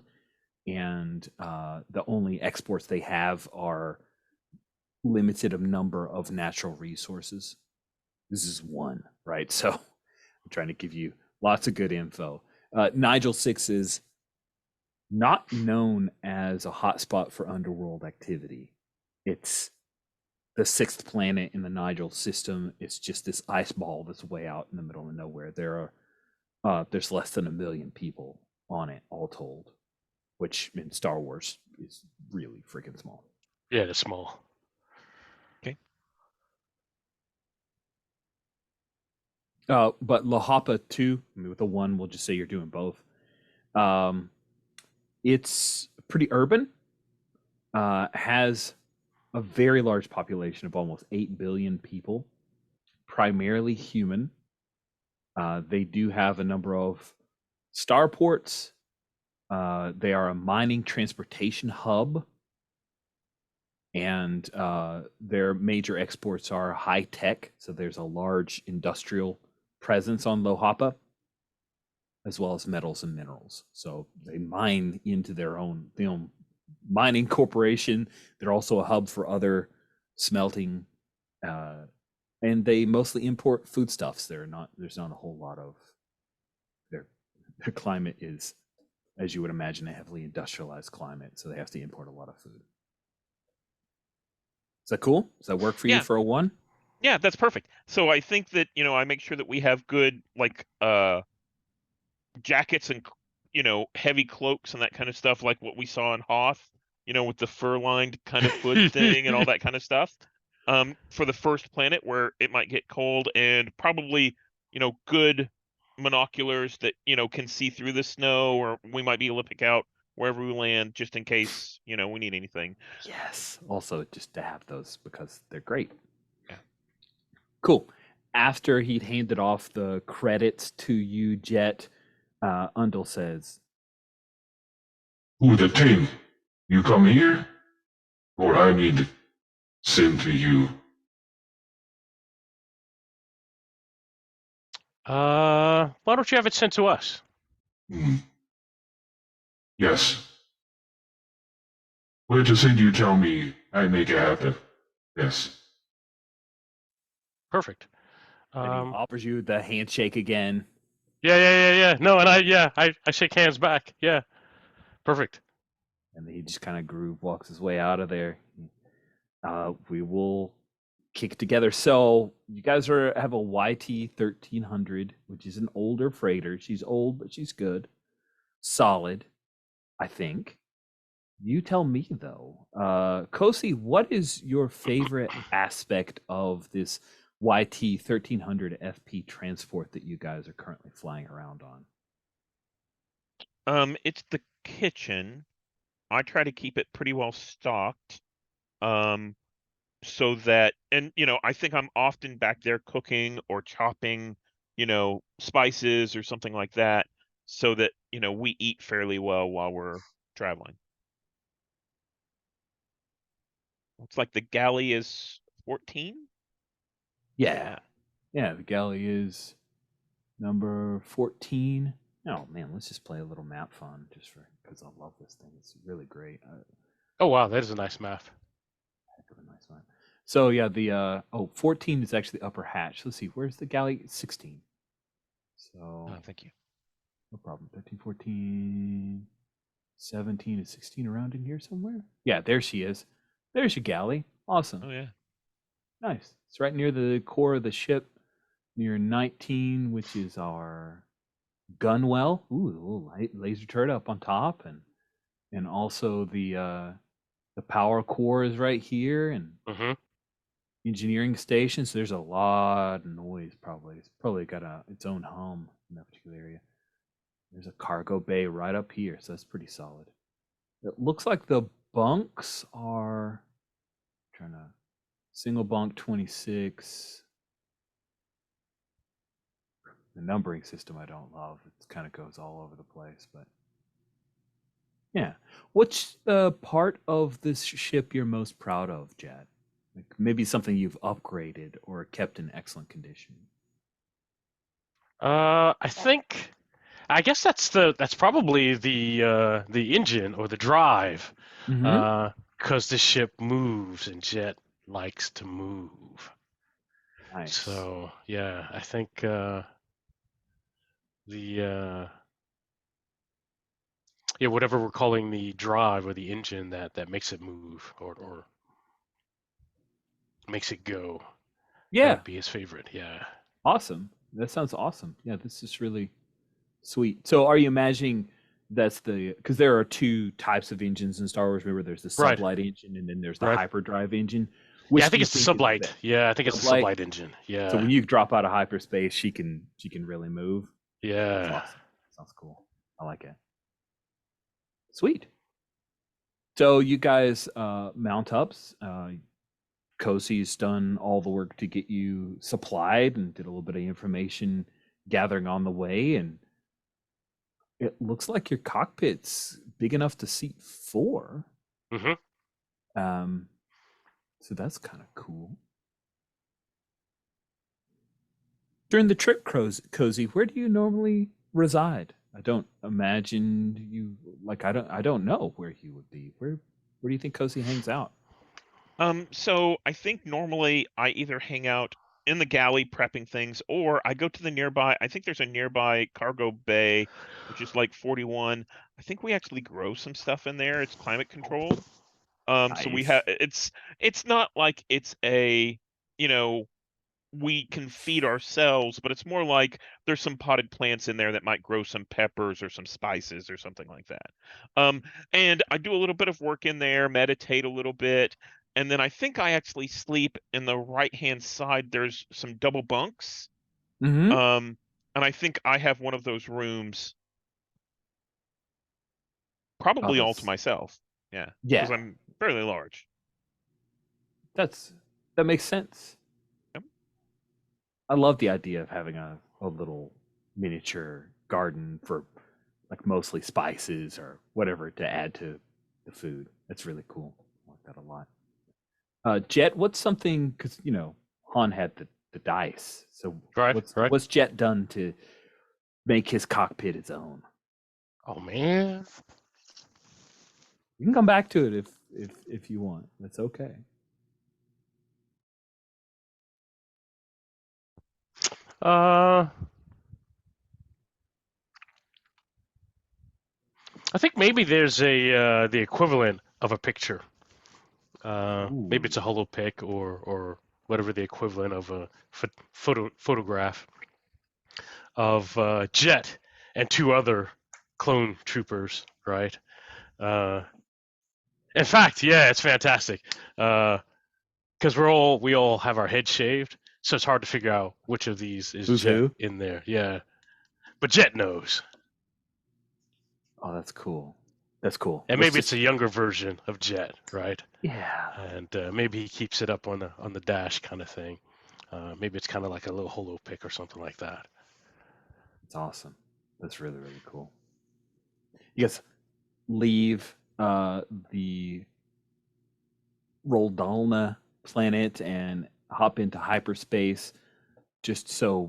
and the only exports they have are limited of number of natural resources. This is one, right? So I'm trying to give you lots of good info. Nigel 6 is not known as a hotspot for underworld activity. It's the 6th planet in the Nigel system. It's just this ice ball that's way out in the middle of nowhere. There's less than 1 million people on it, all told, which in Star Wars is really freaking small. Yeah, it's small. But La Hapa 2, with the 1, we'll just say you're doing both. It's pretty urban, has a very large population of almost 8 billion people, primarily human. They do have a number of starports. They are a mining transportation hub, and their major exports are high tech. So there's a large industrial presence on Lohapa, as well as metals and minerals. So they mine into their own mining corporation. They're also a hub for other smelting, and they mostly import foodstuffs. There's not a whole lot of their climate is, as you would imagine, a heavily industrialized climate. So they have to import a lot of food. Is that cool? Does that work for you for a 1? Yeah, that's perfect. So I think that, I make sure that we have good, like, jackets and, heavy cloaks and that kind of stuff, like what we saw in Hoth, with the fur-lined kind of hood thing and all that kind of stuff. For the first planet where it might get cold, and probably, good monoculars that, can see through the snow, or we might be able to pick out wherever we land just in case, we need anything. Yes. Also, just to have those because they're great. Yeah. Cool. After he'd handed off the credits to you, Jet, Undle says, Who the ting? You come here? Or I need to send to you? Why don't you have it sent to us? Yes. Where to send you tell me, I make it happen. Yes. Perfect. and he offers you the handshake again. Yeah. No, and I shake hands back. Yeah. Perfect. And he just kind of groove walks his way out of there. We will kick together. So you guys have a YT 1300, which is an older freighter. She's old, but she's good, solid, I think. You tell me though, Kosi, what is your favorite aspect of this YT 1300 FP transport that you guys are currently flying around on? It's the kitchen. I try to keep it pretty well stocked. So that, and I think I'm often back there cooking or chopping, spices or something like that, so that, we eat fairly well while we're traveling. Looks like the galley is 14. Yeah, the galley is number 14. Oh man, let's just play a little map fun just because I love this thing. It's really great. Oh wow, that is a nice map. Heck of a nice map. So yeah, the 14 is actually the upper hatch. Let's see, where's the galley? 16. So Oh, thank you. no problem. 13, 14, 17 and 16 around in here somewhere. Yeah, there she is. There's your galley. Awesome. Oh yeah. Nice. It's right near the core of the ship, near 19, which is our gunwell. Ooh, a little laser turret up on top, and also the power core is right here, and Mm-hmm. engineering station. So there's a lot of noise. Probably it's probably got its own hum in that particular area. There's a cargo bay right up here, so that's pretty solid. It looks like the bunks are trying to single bunk 26. The numbering system I don't love. It kind of goes all over the place, but yeah. What's the part of this ship you're most proud of, Jad? Like maybe something you've upgraded or kept in excellent condition. I guess that's probably the engine or the drive, Mm-hmm. because the ship moves and Jet likes to move. Nice. So yeah, I think the yeah, whatever we're calling the drive or the engine that makes it move or makes it go, that Yeah. would be his favorite. Yeah. Awesome. That sounds awesome. Yeah, this is really sweet. So are you imagining that's because there are two types of engines in Star Wars. Remember, there's the Right. sublight engine and then there's the Right. hyperdrive engine. Yeah, I Do think you it's the is sublight. best? Yeah, I think it's the Sublight? sublight engine. Yeah. So when you drop out of hyperspace, she can really move. That's Yeah. awesome. Sounds cool. I like it. Sweet. So you guys mount ups. Kosie's done all the work to get you supplied and did a little bit of information gathering on the way, and it looks like your cockpit's big enough to seat 4. Mm-hmm. So that's kind of cool. During the trip, Cozy, where do you normally reside? I don't imagine you I don't know where he would be. Where do you think Cozy hangs out? So I think normally I either hang out in the galley prepping things, or I go to the nearby. I think there's a nearby cargo bay, which is like 41. I think we actually grow some stuff in there. It's climate controlled. So we Nice. have it's not like it's a, you know, we can feed ourselves, but it's more like there's some potted plants in there that might grow some peppers or some spices or something like that. And I do a little bit of work in there, meditate a little bit, and then I think I actually sleep in the right-hand side. There's some double bunks. Mm-hmm. And I think I have one of those rooms Oh, probably all to myself. Yeah, because yeah. I'm fairly large. That makes sense. Yep. I love the idea of having a little miniature garden for like mostly spices or whatever to add to the food. That's really cool. I like that a lot. Jet, what's something because Han had the dice. So Right. what's Jet done to make his cockpit its own? Oh man. You can come back to it if you want. That's okay. I think maybe there's a the equivalent of a picture. Maybe it's a holo pic or whatever the equivalent of a photograph of Jet and 2 other clone troopers, right? In fact, yeah, it's fantastic. Because we all have our heads shaved, so it's hard to figure out which of these is Who's Jet who? in there. Yeah, but Jet knows. Oh, that's cool. That's cool. And maybe it's a younger version of Jet, right? Yeah. And maybe he keeps it up on the dash kind of thing. Maybe it's kind of like a little holo pic or something like that. It's awesome. That's really, really cool. You guys leave the Roldalna planet and hop into hyperspace just so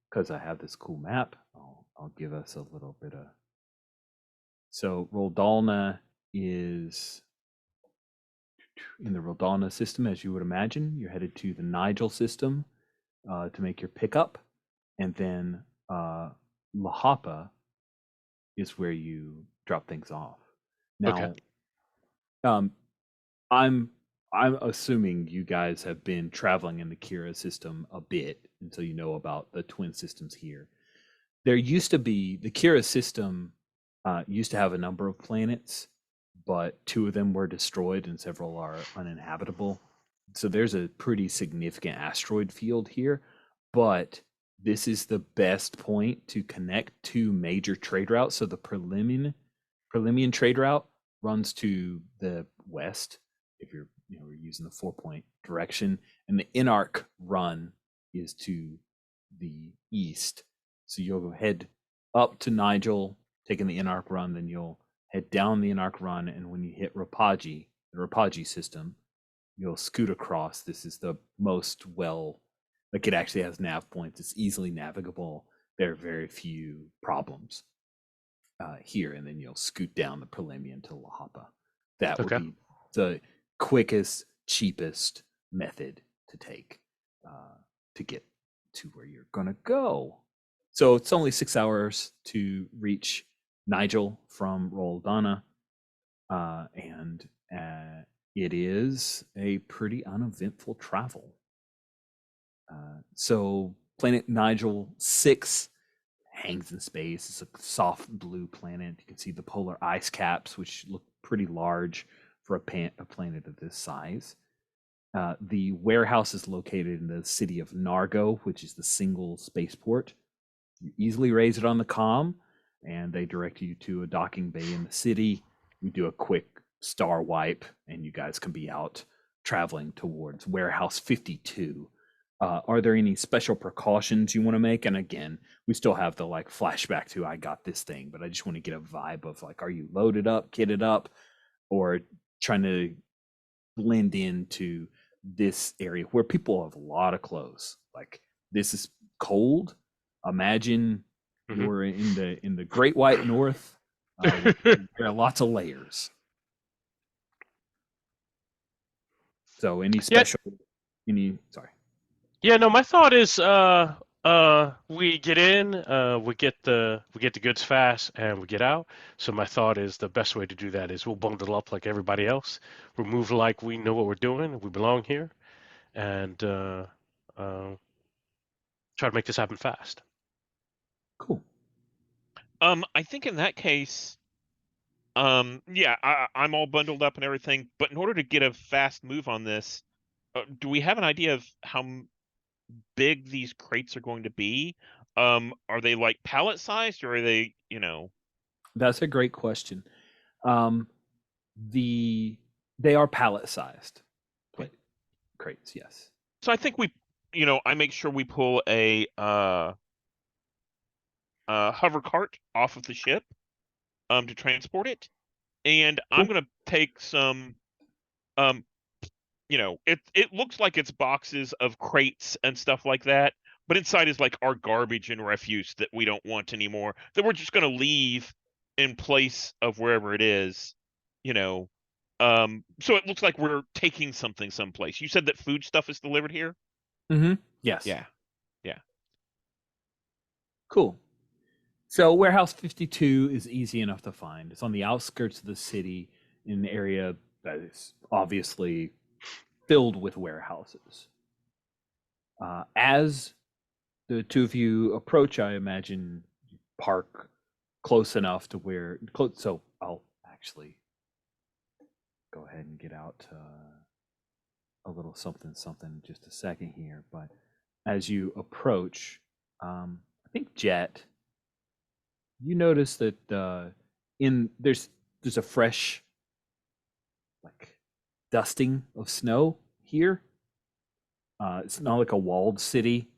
because I have this cool map. I'll I'll give us a little bit of. So Roldalna is in the Roldalna system, as you would imagine. You're headed to the Nigel system to make your pickup, and then Lahapa is where you drop things off. Now, I'm assuming you guys have been traveling in the Kira system a bit, and so you know about the twin systems here. There used to be the Kira system used to have a number of planets, but 2 of them were destroyed and several are uninhabitable. So there's a pretty significant asteroid field here, but this is the best point to connect 2 major trade routes. So the Perlemian trade route runs to the west, if you're using the 4-point direction, and the Inarch run is to the east. So you'll head up to Nigel, taking the Inarch run, then you'll head down the Inarch run, and when you hit Rapaji, the Rapaji system, you'll scoot across. This is the most it actually has nav points. It's easily navigable. There are very few problems here, and then you'll scoot down the Perlemian to Lahapa. That would be the quickest, cheapest method to take to get to where you're gonna go. So it's only 6 hours to reach Nigel from Roldana, and it is a pretty uneventful travel. So planet Nigel 6 hangs in space. It's a soft blue planet. You can see the polar ice caps, which look pretty large for a planet of this size. The warehouse is located in the city of Nargo, which is the single spaceport. You easily raise it on the comm, and they direct you to a docking bay in the city. We do a quick star wipe, and you guys can be out traveling towards Warehouse 52. Are there any special precautions you want to make? And again, we still have the flashback to I got this thing, but I just want to get a vibe of are you loaded up, kitted up, or trying to blend into this area where people have a lot of clothes. This is cold. Imagine you're in the Great White North. There are lots of layers. So any special? Sorry. Yeah, no, my thought is we get in, we get the goods fast, and we get out. So my thought is the best way to do that is we'll bundle up like everybody else. We'll move like we know what we're doing. We belong here, and try to make this happen fast. Cool. I think in that case, yeah, I'm all bundled up and everything. But in order to get a fast move on this, do we have an idea of how big these crates are going to be? Are they pallet sized, or are they, That's a great question. They are pallet sized crates, yes. So I think I make sure we pull a hover cart off of the ship to transport it, and I'm gonna take some it looks like it's boxes of crates and stuff like that, but inside is our garbage and refuse that we don't want anymore, that we're just gonna leave in place of wherever it is, so it looks like we're taking something someplace. You said that food stuff is delivered here? Yes. Yeah. Cool. So Warehouse 52 is easy enough to find. It's on the outskirts of the city in an area that is obviously filled with warehouses. As the 2 of you approach, I imagine you park close enough to where. So I'll actually go ahead and get out a little something just a second here. But as you approach, I think Jet, you notice that there's a fresh dusting of snow here. It's not like a walled city,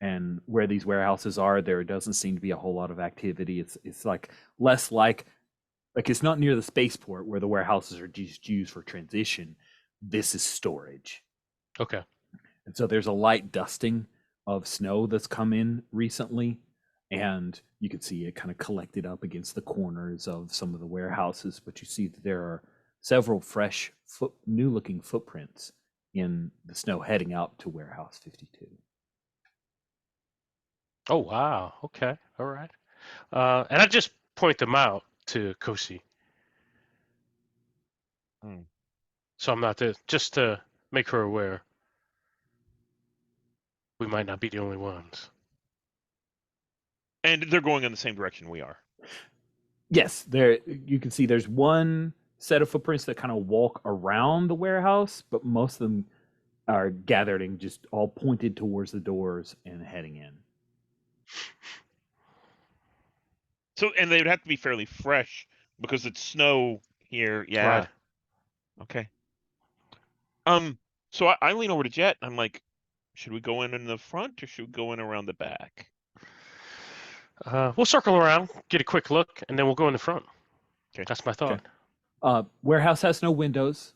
and where these warehouses are, there doesn't seem to be a whole lot of activity. It's less like it's not near the spaceport where the warehouses are just used for transition. This is storage. Okay. And so there's a light dusting of snow that's come in recently. and you can see it kind of collected up against the corners of some of the warehouses, but you see that there are several fresh, new-looking footprints in the snow heading out to Warehouse 52. Oh, wow. Okay. All right. And I just point them out to Kosi. Hmm. So I'm not there, just to make her aware. We might not be the only ones. And they're going in the same direction we are. Yes, there you can see there's one set of footprints that kind of walk around the warehouse, but most of them are gathered and just all pointed towards the doors and heading in. So, and they would have to be fairly fresh because it's snow here. Yeah. Right. Okay. So I lean over to Jet and I'm like, should we go in the front or should we go in around the back? We'll circle around, get a quick look, and then we'll go in the front. Okay. That's my thought. Warehouse has no windows.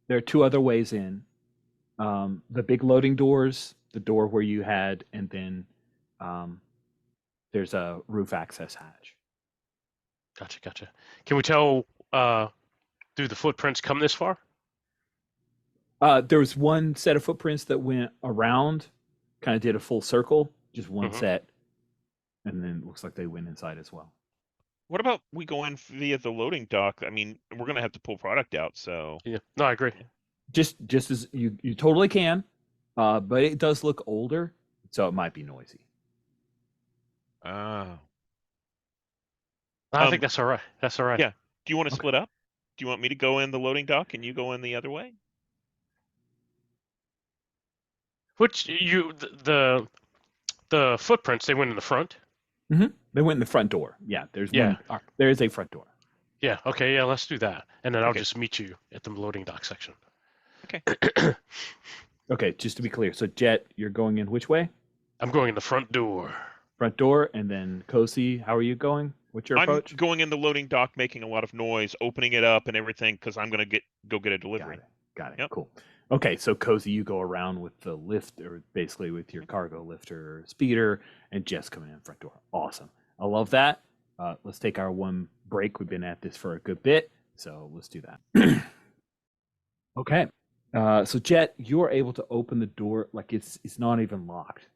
There are two other ways in. The big loading doors, the door where you had, and then there's a roof access hatch. Gotcha. Can we tell, do the footprints come this far? There was one set of footprints that went around, kind of did a full circle, just one set, and then it looks like they went inside as well. What about we go in via the loading dock? I mean, we're going to have to pull product out, so... Yeah. No, I agree. Just as you totally can, but it does look older, so it might be noisy. Oh. I think that's all right. That's all right. Yeah. Do you want to split up? Do you want me to go in the loading dock and you go in the other way? Which the footprints, they went in the front? Mm-hmm. They went in the front door. Yeah, there's one. There is a front door. Yeah, okay, yeah, let's do that. And then I'll Okay. just meet you at the loading dock section. Okay. Okay, just to be clear. So, Jet, you're going in which way? I'm going in the front door. Front door, and then Kosi, how are you going? What's your approach? I'm going in the loading dock, making a lot of noise, opening it up and everything, because I'm going to go get a delivery. Got it. Yep. Cool. Okay, so Cozy, you go around with the lift, or basically with your cargo lifter or speeder, and Jess coming in front door. Awesome. I love that. Let's take our one break. We've been at this for a good bit, so let's do that. Okay. So Jet, you're able to open the door like it's not even locked.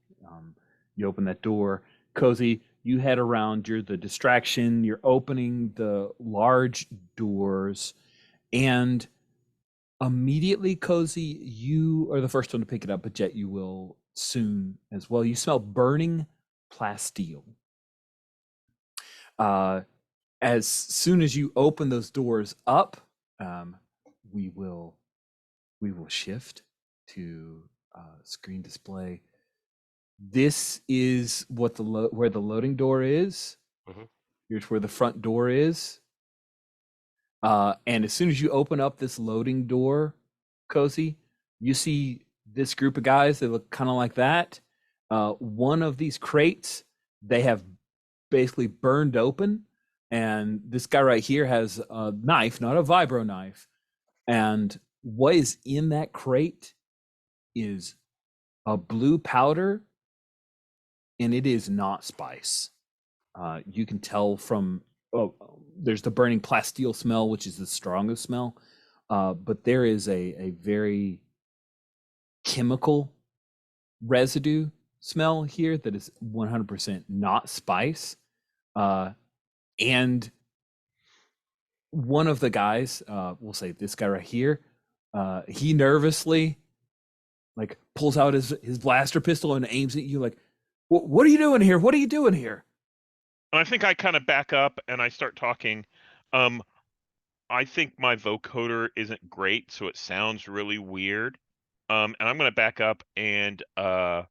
You open that door. Cozy, you head around. You're the distraction. You're opening the large doors, and immediately, Cozy, you are the first one to pick it up, but Jet, you will soon as well. You smell burning plasteel. As soon as you open those doors up, we will shift to screen display. This is what where the loading door is. Mm-hmm. Here's where the front door is. And as soon as you open up this loading door, Cozy, you see this group of guys that look kind of like that. One of these crates, they have basically burned open. And this guy right here has a knife, not a vibro knife. And what is in that crate is a blue powder, and it is not spice. You can tell from... there's the burning plasteel smell, which is the strongest smell, but there is a very chemical residue smell here that is 100% not spice. And one of the guys, we'll say this guy right here, he nervously pulls out his blaster pistol and aims at you like, what are you doing here? What are you doing here? And I think I kind of back up and I start talking. I think my vocoder isn't great, so it sounds really weird. And I'm going to back up and I'm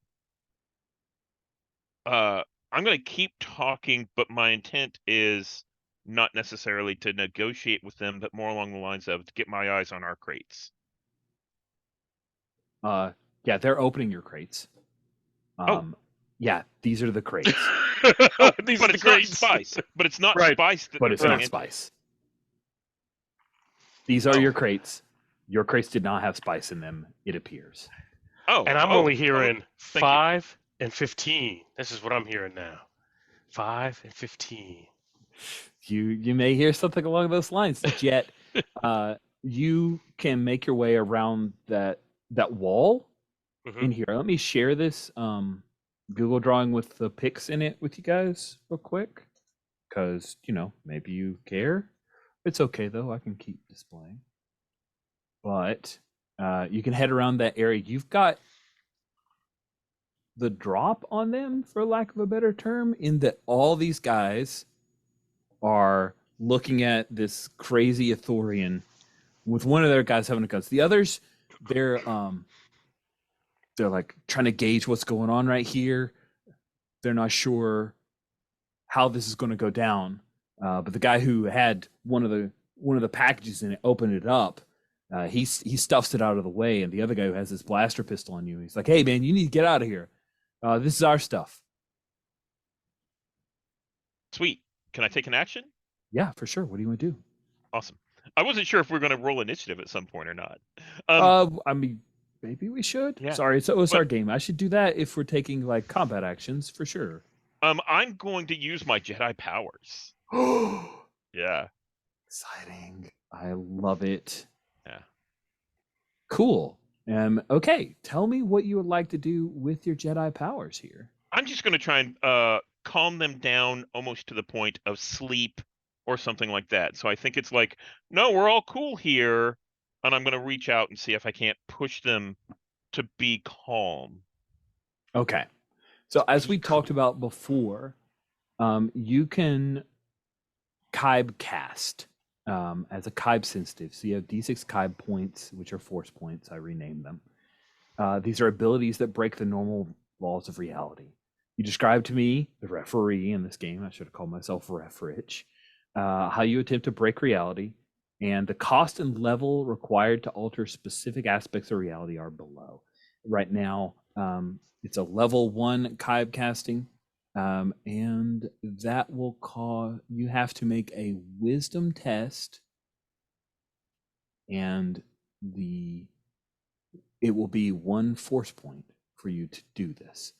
going to keep talking, but my intent is not necessarily to negotiate with them, but more along the lines of to get my eyes on our crates. Yeah, they're opening your crates. Yeah, these are the crates. These but are the it's not crates. spice. But it's not Right. spice. But it's not spice. These are your crates. Your crates did not have spice in them, it appears. And I'm only hearing thank 5 and 15. This is what I'm hearing now. 5 and 15. You may hear something along those lines. Jet, you can make your way around that wall Hmm. in here. Let me share this Google drawing with the pics in it with you guys real quick, because maybe you care. It's okay though. I can keep displaying. But you can head around that area. You've got the drop on them, for lack of a better term, in that all these guys are looking at this crazy Ithorian with one of their guys having a gun. The others, they're like trying to gauge what's going on right here. They're not sure how this is going to go down. But the guy who had one of the packages in it opened it up. He stuffs it out of the way, and the other guy who has his blaster pistol on you, he's like, "Hey man, you need to get out of here. This is our stuff." Sweet. Can I take an action? Yeah, for sure. What do you want to do? Awesome. I wasn't sure if we are going to roll initiative at some point or not. I mean, maybe we should. Yeah, Sorry, it's an OSR game. I should do that if we're taking like combat actions for sure. I'm going to use my Jedi powers. Yeah. Exciting. I love it. Yeah. Cool. Okay, tell me what you would like to do with your Jedi powers here. I'm just going to try and calm them down almost to the point of sleep or something like that. So I think it's like, no, we're all cool here. And I'm going to reach out and see if I can't push them to be calm. Okay. So as we talked about before, you can Kybe cast as a Kybe sensitive. So you have D6 Kybe points, which are force points. I renamed them. These are abilities that break the normal laws of reality. You describe to me, the referee in this game, I should have called myself Ref Rich, how you attempt to break reality, and the cost and level required to alter specific aspects of reality are below. Right now, it's a level 1 Kybe casting, and that will cause you have to make a wisdom test, and it will be 1 force point for you to do this.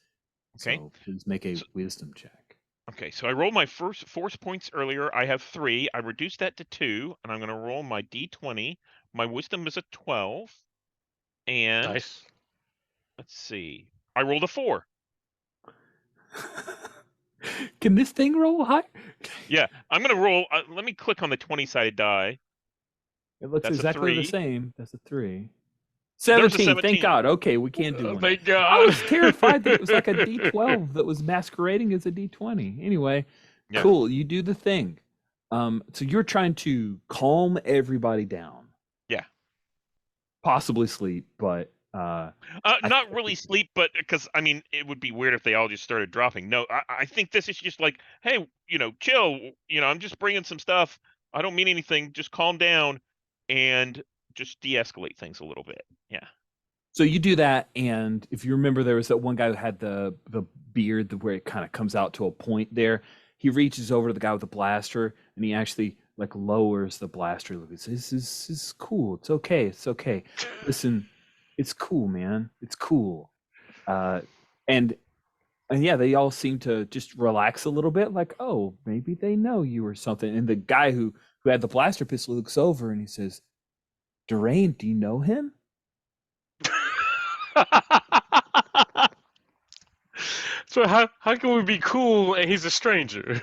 Okay. So please make a wisdom check. Okay, so I rolled my first force points earlier. I have 3. I reduced that to 2, and I'm going to roll my d20. My wisdom is a 12. And Nice. let's see. I rolled a 4. Can this thing roll high? Yeah, I'm going to roll. Let me click on the 20-sided die. It looks That's a exactly the 3. same. That's a 3. There's a 17, 17. thank God. Okay, we can't do Oh one. my I God. was terrified that it was like a D12 that was masquerading as a D20. Anyway, Yeah. cool. You do the thing. So you're trying to calm everybody down. Yeah. Possibly sleep, but Not really sleep, but because I mean, it would be weird if they all just started dropping. No, I think this is just like, hey, chill. I'm just bringing some stuff. I don't mean anything. Just calm down and just de-escalate things a little bit. Yeah. so you do that, and if you remember, there was that one guy who had the beard where it kind of comes out to a point there. He reaches over to the guy with the blaster, and he actually like lowers the blaster. He says, This is cool. It's okay. It's okay. Listen, it's cool, man. It's cool." And yeah, they all seem to just relax a little bit, like, "Oh, maybe they know you or something." And the guy who had the blaster pistol looks over and he says, "Durain, do you know him?" So how can we be cool and he's a stranger?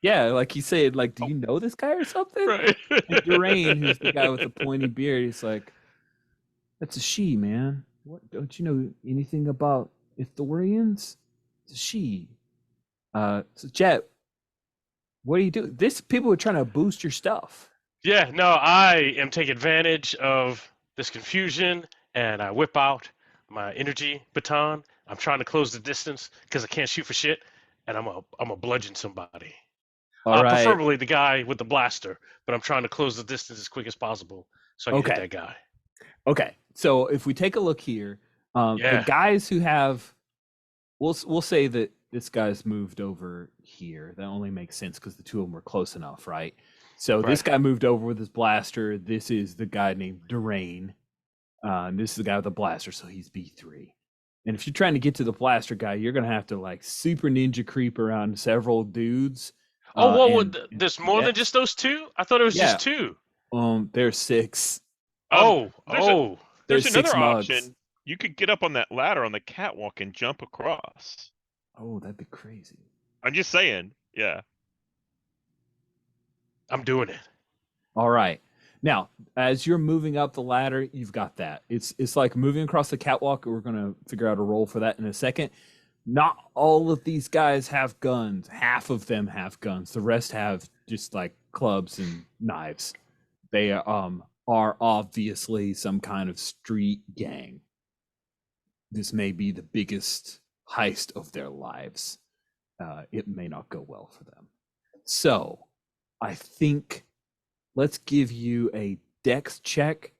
Yeah, like he said, like, "Do you know this guy or something?" Right. And Durain, who's the guy with the pointy beard, he's like, "That's a she, man. What, don't you know anything about Ithorians? It's a she." So Jet, what do you do? People are trying to boost your stuff. Yeah, no, I am taking advantage of this confusion, and I whip out my energy baton. I'm trying to close the distance because I can't shoot for shit, and I'm a bludgeon somebody. All right. Preferably the guy with the blaster, but I'm trying to close the distance as quick as possible so I can hit that guy. Okay. So if we take a look here, the guys who have, we'll say that this guy's moved over here. That only makes sense because the two of them were close enough, right? So this guy moved over with his blaster. This is the guy named Durain. This is the guy with the blaster, so he's B3. And if you're trying to get to the blaster guy, you're gonna have to like super ninja creep around several dudes. Oh, well, and there's more than jets. just those two? I thought it was Yeah. just two. There's 6. Oh, there's oh. There's There's another 6 mugs. option. You could get up on that ladder on the catwalk and jump across. Oh, that'd be crazy. I'm just saying. Yeah. I'm doing it. All right. Now, as you're moving up the ladder, you've got that. It's like moving across the catwalk. We're going to figure out a role for that in a second. Not all of these guys have guns. Half of them have guns. The rest have just like clubs and knives. They are obviously some kind of street gang. This may be the biggest heist of their lives. It may not go well for them. So, I think let's give you a dex check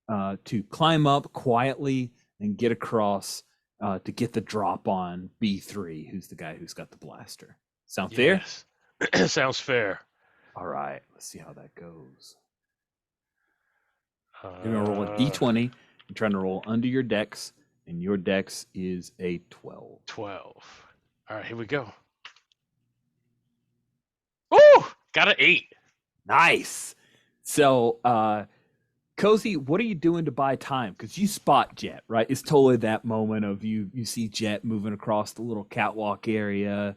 to climb up quietly and get across to get the drop on B3, who's the guy who's got the blaster. Sound fair? Yes. Sounds fair. All right, let's see how that goes. You're going to roll a D20. You're trying to roll under your dex, and your dex is a 12. 12. All right, here we go. Oh, got an 8. Nice. So, Cozy, what are you doing to buy time? Because you spot Jet, right? It's totally that moment of you see Jet moving across the little catwalk area.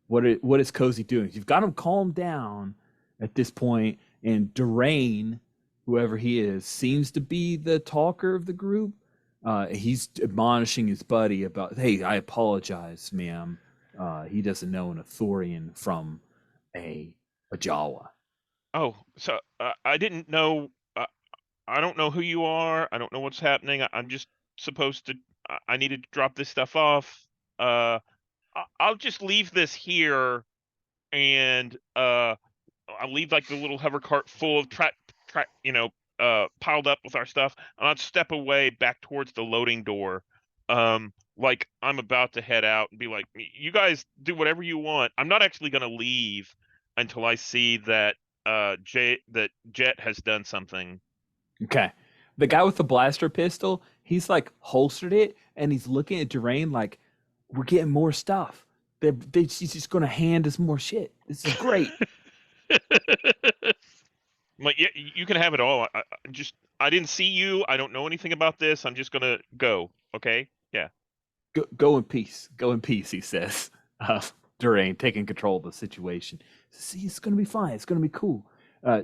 What is Cozy doing? You've got him calmed down at this point, and Durain, whoever he is, seems to be the talker of the group. He's admonishing his buddy about, hey, I apologize, ma'am. He doesn't know an Athorian from a Jawa. Oh, so I didn't know. I don't know who you are. I don't know what's happening. I'm just supposed to. I needed to drop this stuff off. I'll just leave this here, and I'll leave like the little hover cart full of piled up with our stuff, and I'll step away back towards the loading door, like I'm about to head out and be like, "You guys do whatever you want. I'm not actually going to leave until I see that Jet has done something." Okay. The guy with the blaster pistol, he's like holstered it and he's looking at Durain like, we're getting more stuff. She's just going to hand us more shit. This is great. Like, yeah, you can have it all. I didn't see you. I don't know anything about this. I'm just going to go. Okay? Yeah. Go in peace. Go in peace, he says. Durain taking control of the situation. See, it's going to be fine. It's going to be cool.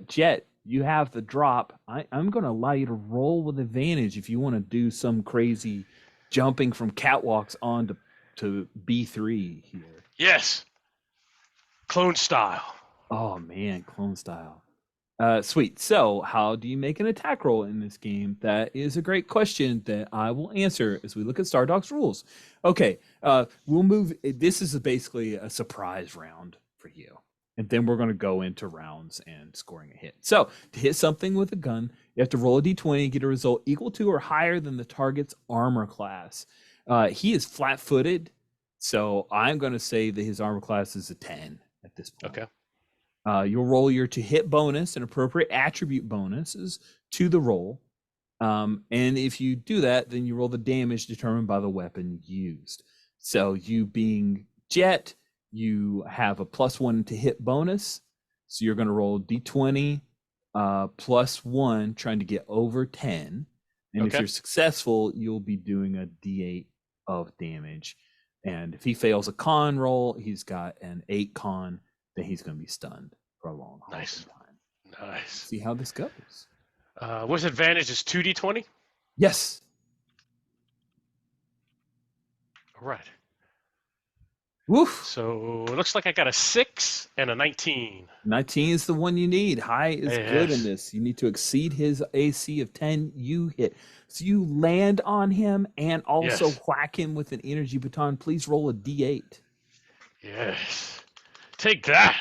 Jet, you have the drop. I'm going to allow you to roll with advantage if you want to do some crazy jumping from catwalks on to B3 here. Yes. Clone style. Oh, man, clone style. Sweet. So how do you make an attack roll in this game? That is a great question that I will answer as we look at Stardog's rules. Okay, we'll move. This is basically a surprise round for you. And then we're going to go into rounds and scoring a hit. So to hit something with a gun, you have to roll a d20 and get a result equal to or higher than the target's armor class. He is flat-footed, so I'm going to say that his armor class is a 10 at this point. Okay. You'll roll your to hit bonus and appropriate attribute bonuses to the roll. And if you do that, then you roll the damage determined by the weapon used. So you being Jet, you have a +1 to hit bonus. So you're going to roll d20 +1, trying to get over 10. And if you're successful, you'll be doing a d8 of damage. And if he fails a con roll, he's got an 8 con, then he's going to be stunned for a long time. Nice. See how this goes. What's advantage is 2d20? Yes. All right. Woof. So it looks like I got a 6 and a 19. 19 is the one you need. High is good in Yes. this. You need to exceed his AC of 10. You hit. So you land on him and also whack him with an energy baton. Please roll a d8. Yes. Take that.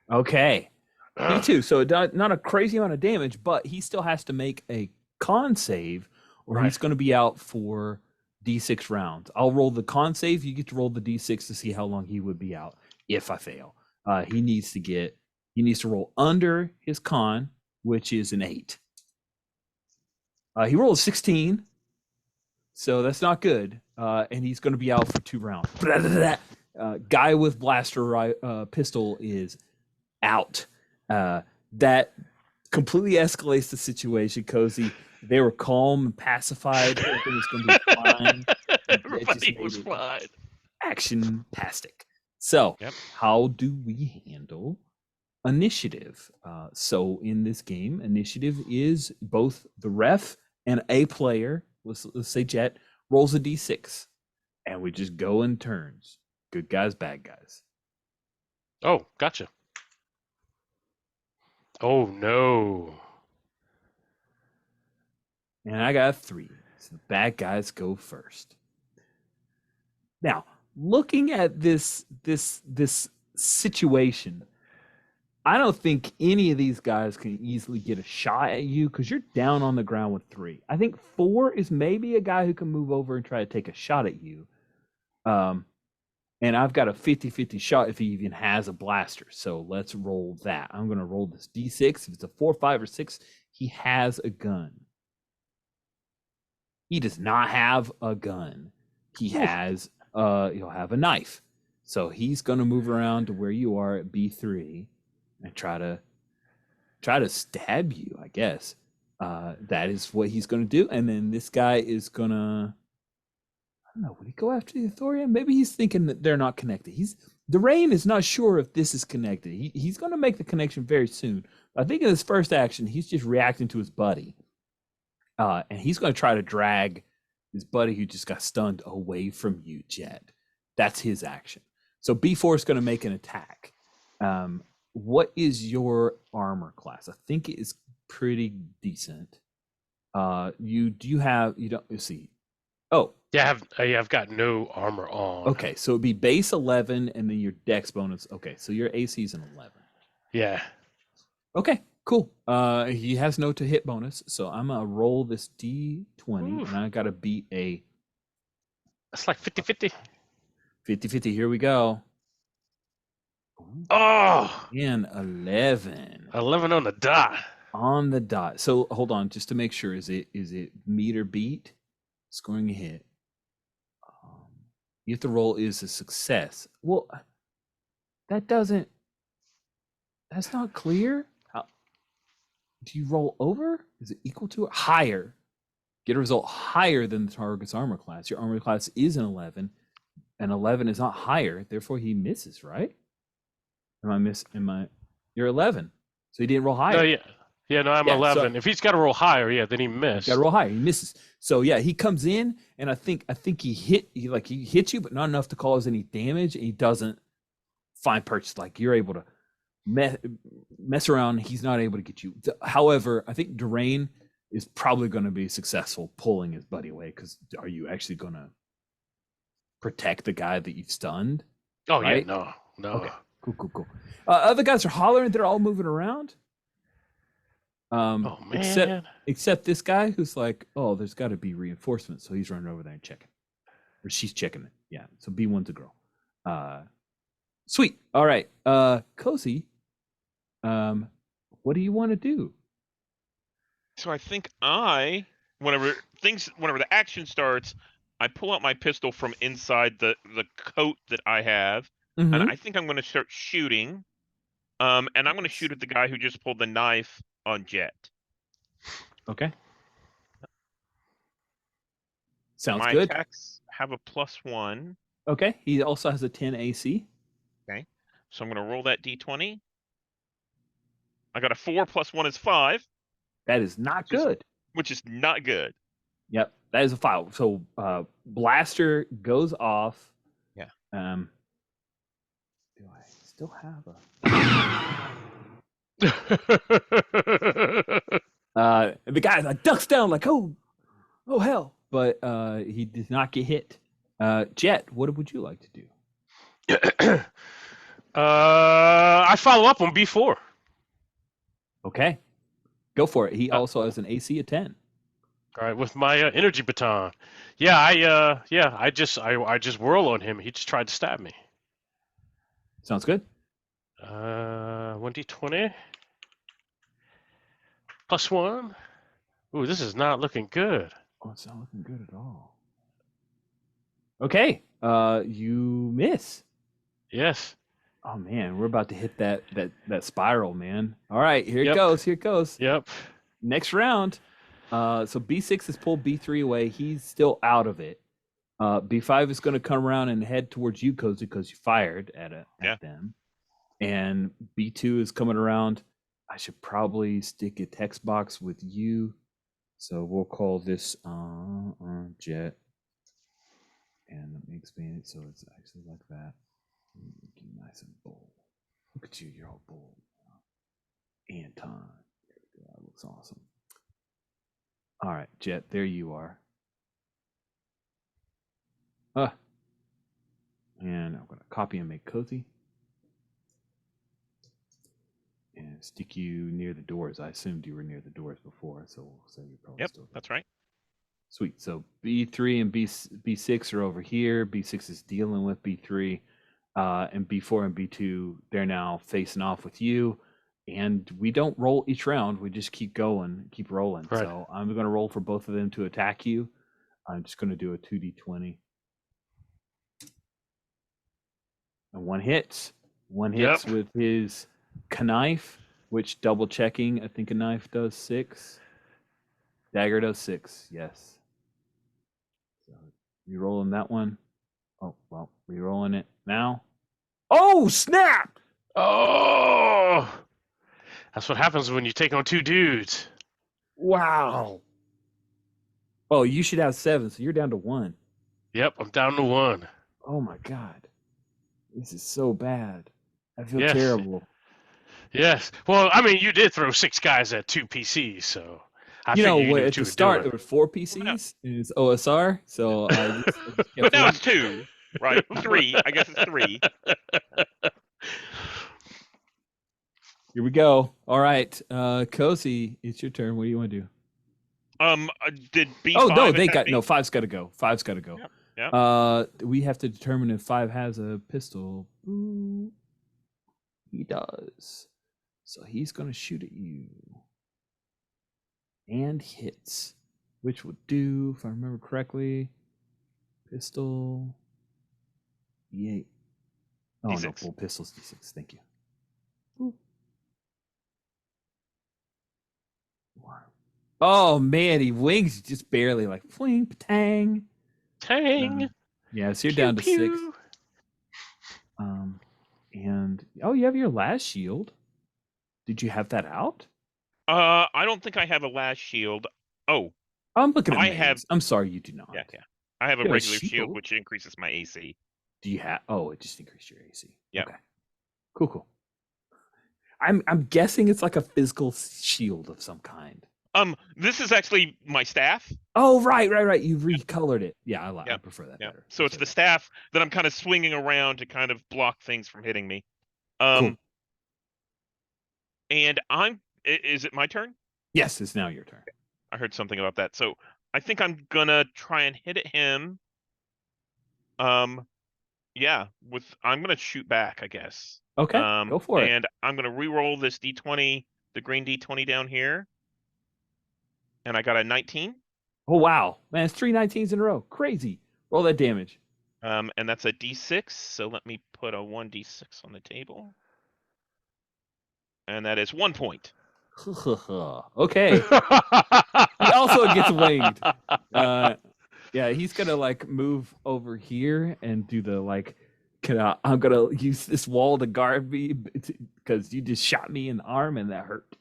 Okay. D2. So not a crazy amount of damage, but he still has to make a con save or he's going to be out for D6 rounds. I'll roll the con save. You get to roll the D6 to see how long he would be out if I fail. He needs to roll under his con, which is an 8. He rolled a 16. so that's not good. And he's going to be out for 2 rounds. Guy with blaster pistol is out. That completely escalates the situation, Cozy. They were calm and pacified. Everything was going to be fine. Everybody was fine. Action-tastic. So, Yep. how do we handle initiative? So in this game, initiative is both the ref and a player, let's say Jet, rolls a d6. And we just go in turns. Good guys, bad guys. Oh, gotcha. Oh, no. And I got 3. So the bad guys go first. Now, looking at this situation, I don't think any of these guys can easily get a shot at you because you're down on the ground with 3. I think 4 is maybe a guy who can move over and try to take a shot at you. And I've got a 50-50 shot if he even has a blaster. So let's roll that. I'm going to roll this d6. If it's a 4, 5, or 6, he has a gun. He does not have a gun. He has he'll have a knife. So he's going to move around to where you are at B3 and try to stab you, I guess. That is what he's going to do. And then this guy is going to, I don't know, would he go after the Thorian? Maybe he's thinking that they're not connected. Durain is not sure if this is connected. He's going to make the connection very soon. I think in his first action, he's just reacting to his buddy. And he's going to try to drag his buddy who just got stunned away from you, Jet. That's his action. So B4 is going to make an attack. What is your armor class? I think it is pretty decent. You see. Oh. Yeah, I've got no armor on. Okay, so it'd be base 11 and then your dex bonus. Okay, so your AC is an 11. Yeah. Okay, cool. He has no to hit bonus, so I'm gonna roll this D20 Oof. and I gotta beat a That's like 50-50. 50-50. Here we go. Oh! And 11. 11 on the dot. On the dot. So hold on, just to make sure, is it meet or beat? Scoring a hit. You have to roll is a success. Well, that's not clear. How do you roll over? Is it equal to or higher? Get a result higher than the target's armor class. Your armor class is an 11, and 11 is not higher. Therefore, he misses, right? You're 11, so he didn't roll higher. No, yeah, no, I'm 11. So, if he's got to roll higher, then he missed. Got to roll higher. He misses. So yeah, he comes in, and I think he hits you, but not enough to cause any damage. And he doesn't find purchase. Like you're able to mess around. He's not able to get you. However, I think Durain is probably going to be successful pulling his buddy away. Because are you actually going to protect the guy that you've stunned? Oh right? yeah, no. Okay, cool. Other guys are hollering. They're all moving around. Oh man! Except this guy who's like, oh, there's got to be reinforcements, so he's running over there and checking, or she's checking it. Yeah, so B1's a girl. Sweet. All right, Cozy. What do you want to do? So I think whenever the action starts, I pull out my pistol from inside the coat that I have, and I think I'm going to start shooting. And I'm going to shoot at the guy who just pulled the knife on Jet. Okay. Sounds my good. My attacks have a +1. Okay. He also has a 10 AC. Okay. So I'm going to roll that D20. I got a 4 + 1 is 5. That is not good. Which is not good. Yep. That is a 5. So blaster goes off. Yeah. Do I still have a... the guy like ducks down like oh hell, but he did not get hit. Jet, what would you like to do? I follow up on B4. Okay, go for it. He also has an AC of 10. All right, with my energy baton. Yeah, I just whirl on him. He just tried to stab me. Sounds good. 1d20 +1. Ooh, this is not looking good. Oh, it's not looking good at all. Okay. You miss. Yes. Oh man, we're about to hit that spiral, man. All right, here it Yep. goes. Here it goes. Yep. Next round. So B6 has pulled B3 away. He's still out of it. B5 is going to come around and head towards you, Cozy, because you fired at them. And B2 is coming around. I should probably stick a text box with you. So we'll call this Jet. And let me expand it so it's actually like that. Make you nice and bold. Look at you, you're all bold. Anton. There we go. That looks awesome. All right, Jet, there you are. And I'm going to copy and make Cozy. And stick you near the doors. I assumed you were near the doors before, so we'll say you're probably Yep, still there. that's right. Sweet. So B3 and B6 are over here. B6 is dealing with B3. And B4 and B2, they're now facing off with you. And we don't roll each round. We just keep going, keep rolling. Right. So I'm going to roll for both of them to attack you. I'm just going to do a 2d20. And one hits. One hits Yep. with his knife, which double checking, I think a knife does 6. Dagger does 6, yes. So re-rolling that one. Oh, well, re-rolling it now. Oh, snap! Oh, that's what happens when you take on 2 dudes. Wow. Oh, you should have 7, so you're down to 1. Yep, I'm down to 1. Oh my God. This is so bad. I feel Yes. terrible. Yes. Well, I mean, you did throw 6 guys at 2 PCs, so I You know, figured you knew at what the you were start, doing. there were 4 PCs, and it's OSR, so I just But now one. it's 2, right? 3. I guess it's 3. Here we go. All right, Cozy, it's your turn. What do you want to do? Did B5? Oh no, they attack got me? no. 5's got to go. 5's got to go. Yep. We have to determine if 5 has a pistol. Ooh, he does. So he's gonna shoot at you, and hits, which would do, if I remember correctly, pistol D8. Oh no, D6. full pistols D6. Thank you. Ooh. Wow. Oh man, he wings just barely, like fling tang. Tang. Yeah, so you're Pew, down to 6. pew. And oh, you have your last shield. Did you have that out? I don't think I have a last shield. Oh, I'm looking at I Maze. have- I'm sorry, you do not. yeah. I have a You have a regular shield, shield? which increases my AC. Do you have? Oh, it just increased your AC. Yep. Okay. Cool. I'm guessing it's like a physical shield of some kind. This is actually my staff. Oh, right. You recolored it. Yeah, I Yep. prefer that Yeah. better. So it's the staff that I'm kind of swinging around to kind of block things from hitting me. Cool. And is it my turn? Yes, it's now your turn. I heard something about that. So I think I'm gonna try and hit at him. Yeah, I'm gonna shoot back, I guess. Okay, go for it. And I'm gonna re-roll this D20, the green D20 down here. And I got a 19. Oh wow, man, it's 3 19s in a row. Crazy. Roll that damage. And that's a D6. So let me put a 1D6 on the table. And that is 1 point. Okay. He also gets winged. Yeah, he's gonna like move over here and do the like. I'm gonna use this wall to guard me because you just shot me in the arm and that hurt.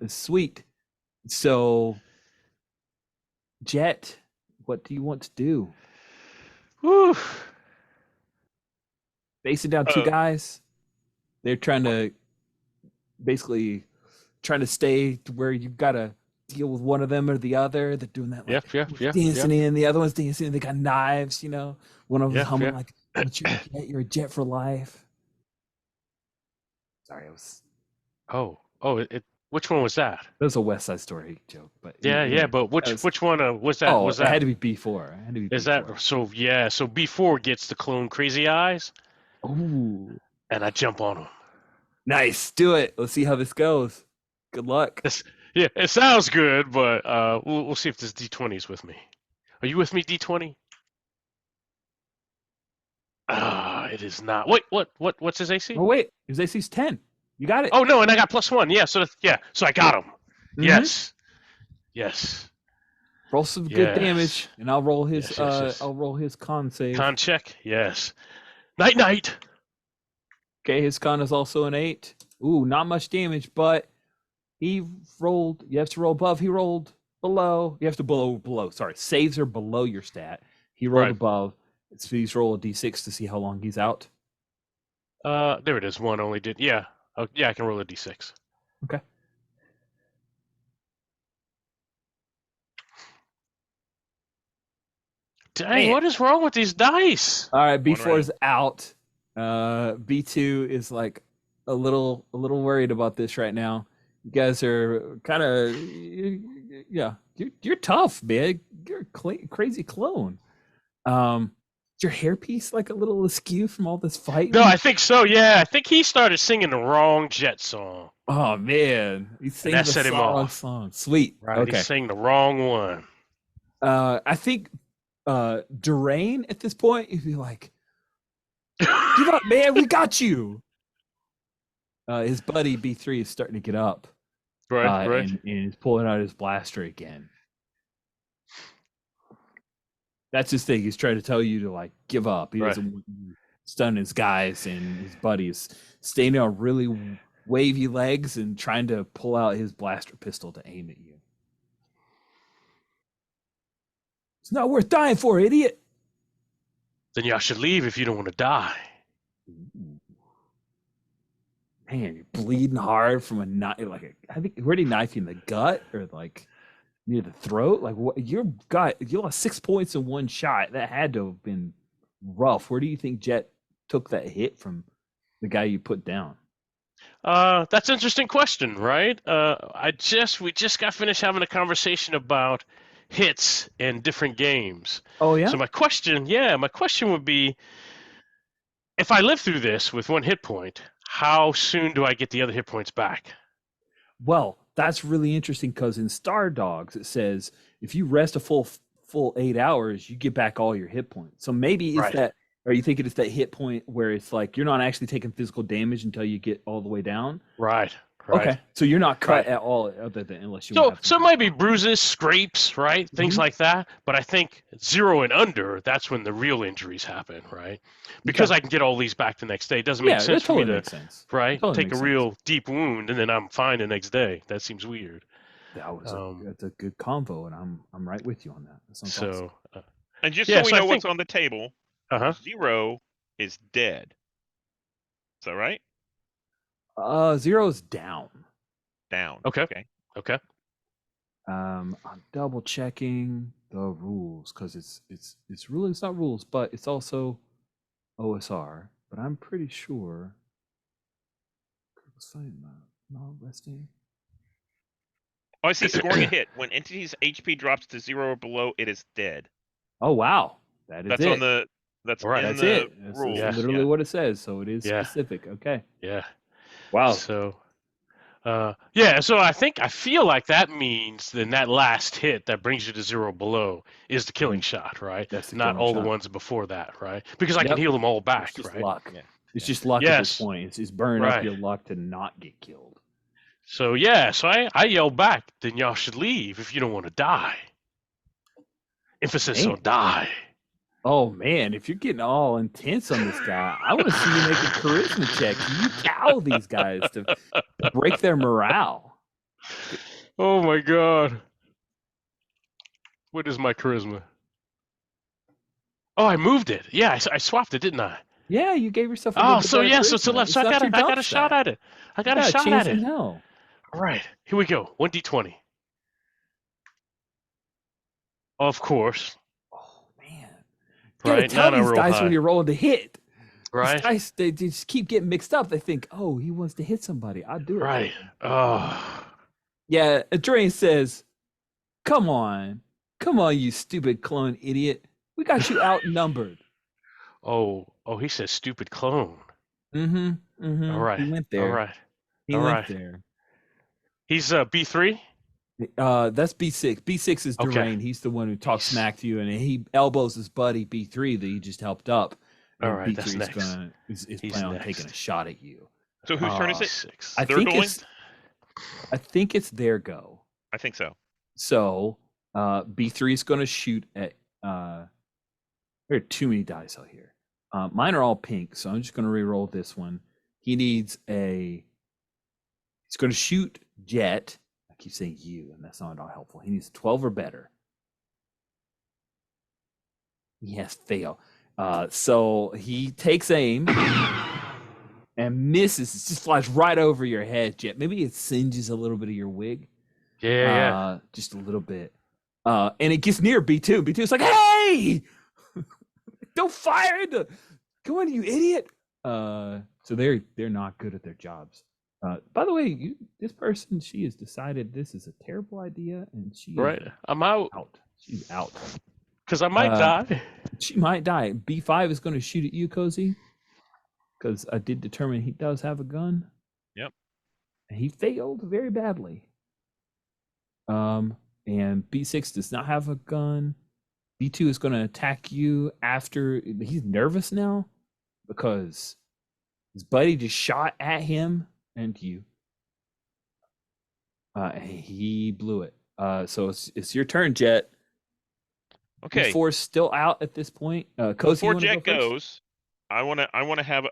Sweet. So, Jet, what do you want to do? Whew. Facing down 2 guys. They're trying to basically stay to where you've got to deal with one of them or the other. They're doing that like Yeah. dancing in, the other one's dancing in. They got knives, you know. One of them's humming yeah. like, you're a jet for life. Sorry, it was Which one was that? a West Side Story joke, but Yeah. But which one was that? Oh, was it that? had to be B4. It had to be Is B4. that so? Yeah. So B4 gets the clone Crazy Eyes, Ooh, and I jump on him. nice. Do it. Let's see how this goes. Good luck. Yeah, it sounds good, but we'll see if this D20 is with me. Are you with me, D20? It is not. Wait, what's his AC? Oh wait, his AC's 10. You got it. Oh no, and I got +1. Yeah, so I got him. Mhm. Yes. Yes. Roll some good Yes. damage, and I'll roll his. Yes. I'll roll his con save. Con check. Yes. Night. Okay, his con is also an 8. Ooh, not much damage, but he rolled. You have to roll above. He rolled below. You have to below. Sorry, saves are below your stat. He rolled Right. above. So please roll a d6 to see how long he's out. There it is. One only did. Yeah. Oh, yeah, I can roll a d6. Okay. Dang, Man. what is wrong with these dice? All right, One B4 right. is out. B2 is like a little worried about this right now. You guys are kind of, yeah. You're tough, man. You're a crazy clone. Is your hairpiece like a little askew from all this fighting? No, I think so. Yeah, I think he started singing the wrong Jet song. Oh man, he's singing that the set him off. song. Sweet. Right. Okay. He sang the wrong one. I think Durain at this point, he'd be like, "Give up, man. We got you." His buddy B3 is starting to get up. Right. And he's pulling out his blaster again. That's his thing. He's trying to tell you to like give up. He Right. doesn't want you to stun his guys, and his buddies standing on really wavy legs and trying to pull out his blaster pistol to aim at you. It's not worth dying for, idiot. Then y'all should leave if you don't want to die. Man, you're bleeding hard from a knife. I think where did he knife you, in the gut or like near the throat? Like what? You lost 6 points in one shot. That had to have been rough. Where do you think Jet took that hit from the guy you put down? That's an interesting question, right? We just got finished having a conversation about hits in different games. Oh yeah. So my question would be, if I live through this with 1 hit point, how soon do I get the other hit points back? Well, that's really interesting because in Star Dogs it says if you rest a full 8 hours, you get back all your hit points. So maybe it's Right. that. Are you thinking it's that hit point where it's like you're not actually taking physical damage until you get all the way down? Right. Okay, so you're not cut Right. at all, other than unless you. So it might be bruises, scrapes, right? Things Mhm. like that. But I think 0 and under, that's when the real injuries happen, right? Because Okay. I can get all these back the next day. It doesn't Yeah, make sense that for me totally to, makes sense. right? Totally Take a makes real deep wound and then I'm fine the next day. That seems weird. That was Um, that's a good convo, and I'm right with you on that. That sounds awesome. So, And just Yeah, so we so I know what's think- on the table, uh-huh. 0 is dead. Is that right? 0's down. Down. Okay. Okay. Okay. I'm double checking the rules because it's really, it's not rules, but it's also OSR. But I'm pretty sure. Not resting. Oh, I see. Scoring a hit. When entity's HP drops to 0 or below, it is dead. Oh wow, that is That's it. on the. That's Right. in That's the it. That's rules. Yeah. literally what it says. So it is Yeah. specific. Okay. Yeah. Wow. So, yeah. So I feel like that means then that last hit that brings you to 0 below is the killing shot, right? That's the Not killing all shot. the ones before that, right? Because I can Yep. heal them all back, It's just right? luck. Yeah. It's Yeah. just luck at this Yes. point. It's burning up Right. your luck to not get killed. So yeah, so I yell back, then y'all should leave if you don't want to die. Emphasis Man. on die. Oh man, if you're getting all intense on this guy, I want to see you make a charisma check. You cow these guys to break their morale. Oh my god. What is my charisma? Oh, I moved it. Yeah, I swapped it, didn't I? Yeah, you gave yourself a Oh, little bit so better yeah, so it's the charisma. left. So I It's got not a your dump shot stat. at it. I got You a shot chance at in it. hell. All right, here we go. 1d20. Of course. Oh man, you gotta Right. tell Now I these roll dice high. when you're rolling to hit. Right. These dice, they just keep getting mixed up. They think, oh, he wants to hit somebody. I'll do it. for Right. him. Oh. Yeah, Adrian says, come on, you stupid clone idiot. We got you outnumbered. Oh. He says stupid clone. Mm-hmm. Mm-hmm. All right. He went there. All right. He all went right. there. He's B3. That's B6. B6 is Okay. Durain. He's the one who talks He's- smack to you, and he elbows his buddy B3 that he just helped up, All and right, that's B3 next. is He's planning on taking a next. shot at you. So whose turn is it? 6. I They're think going? I think it's their go. I think so. So B3 is going to shoot at. There are too many dice out here. Mine are all pink, so I'm just going to re-roll this one. He needs a. He's going to shoot Jet. I keep saying you, and that's not at all helpful. He needs 12 or better. Yes, fail. So he takes aim and misses. It just flies right over your head, Jet. Maybe it singes a little bit of your wig. Yeah. Just a little bit. And it gets near B2. B2 is like, hey! Don't fire into. Come on, you idiot! So they're not good at their jobs. By the way, this person, she has decided this is a terrible idea, and she Right. is I'm out. She's out. Because I might die. She might die. B5 is going to shoot at you, Cozy, because I did determine he does have a gun. Yep. And he failed very badly. And B6 does not have a gun. B2 is going to attack you after he's nervous now because his buddy just shot at him and you. He blew it. So it's your turn, Jet. Okay. B4 is still out at this point. Cozy, Before you Jet go first? goes, I want to have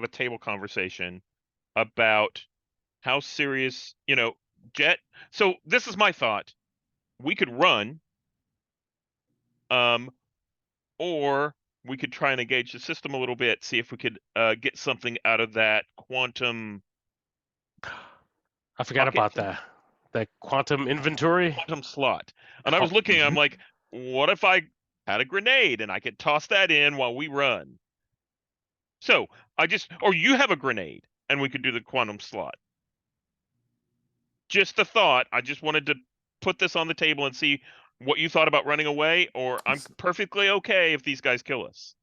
a table conversation about how serious, Jet. So this is my thought. We could run, or we could try and engage the system a little bit, see if we could get something out of that quantum. I forgot pocket about thing. that quantum inventory. Quantum slot. And I was looking, I'm like, what if I had a grenade and I could toss that in while we run? So or you have a grenade and we could do the quantum slot. Just a thought. I just wanted to put this on the table and see what you thought about running away, or I'm perfectly okay if these guys kill us.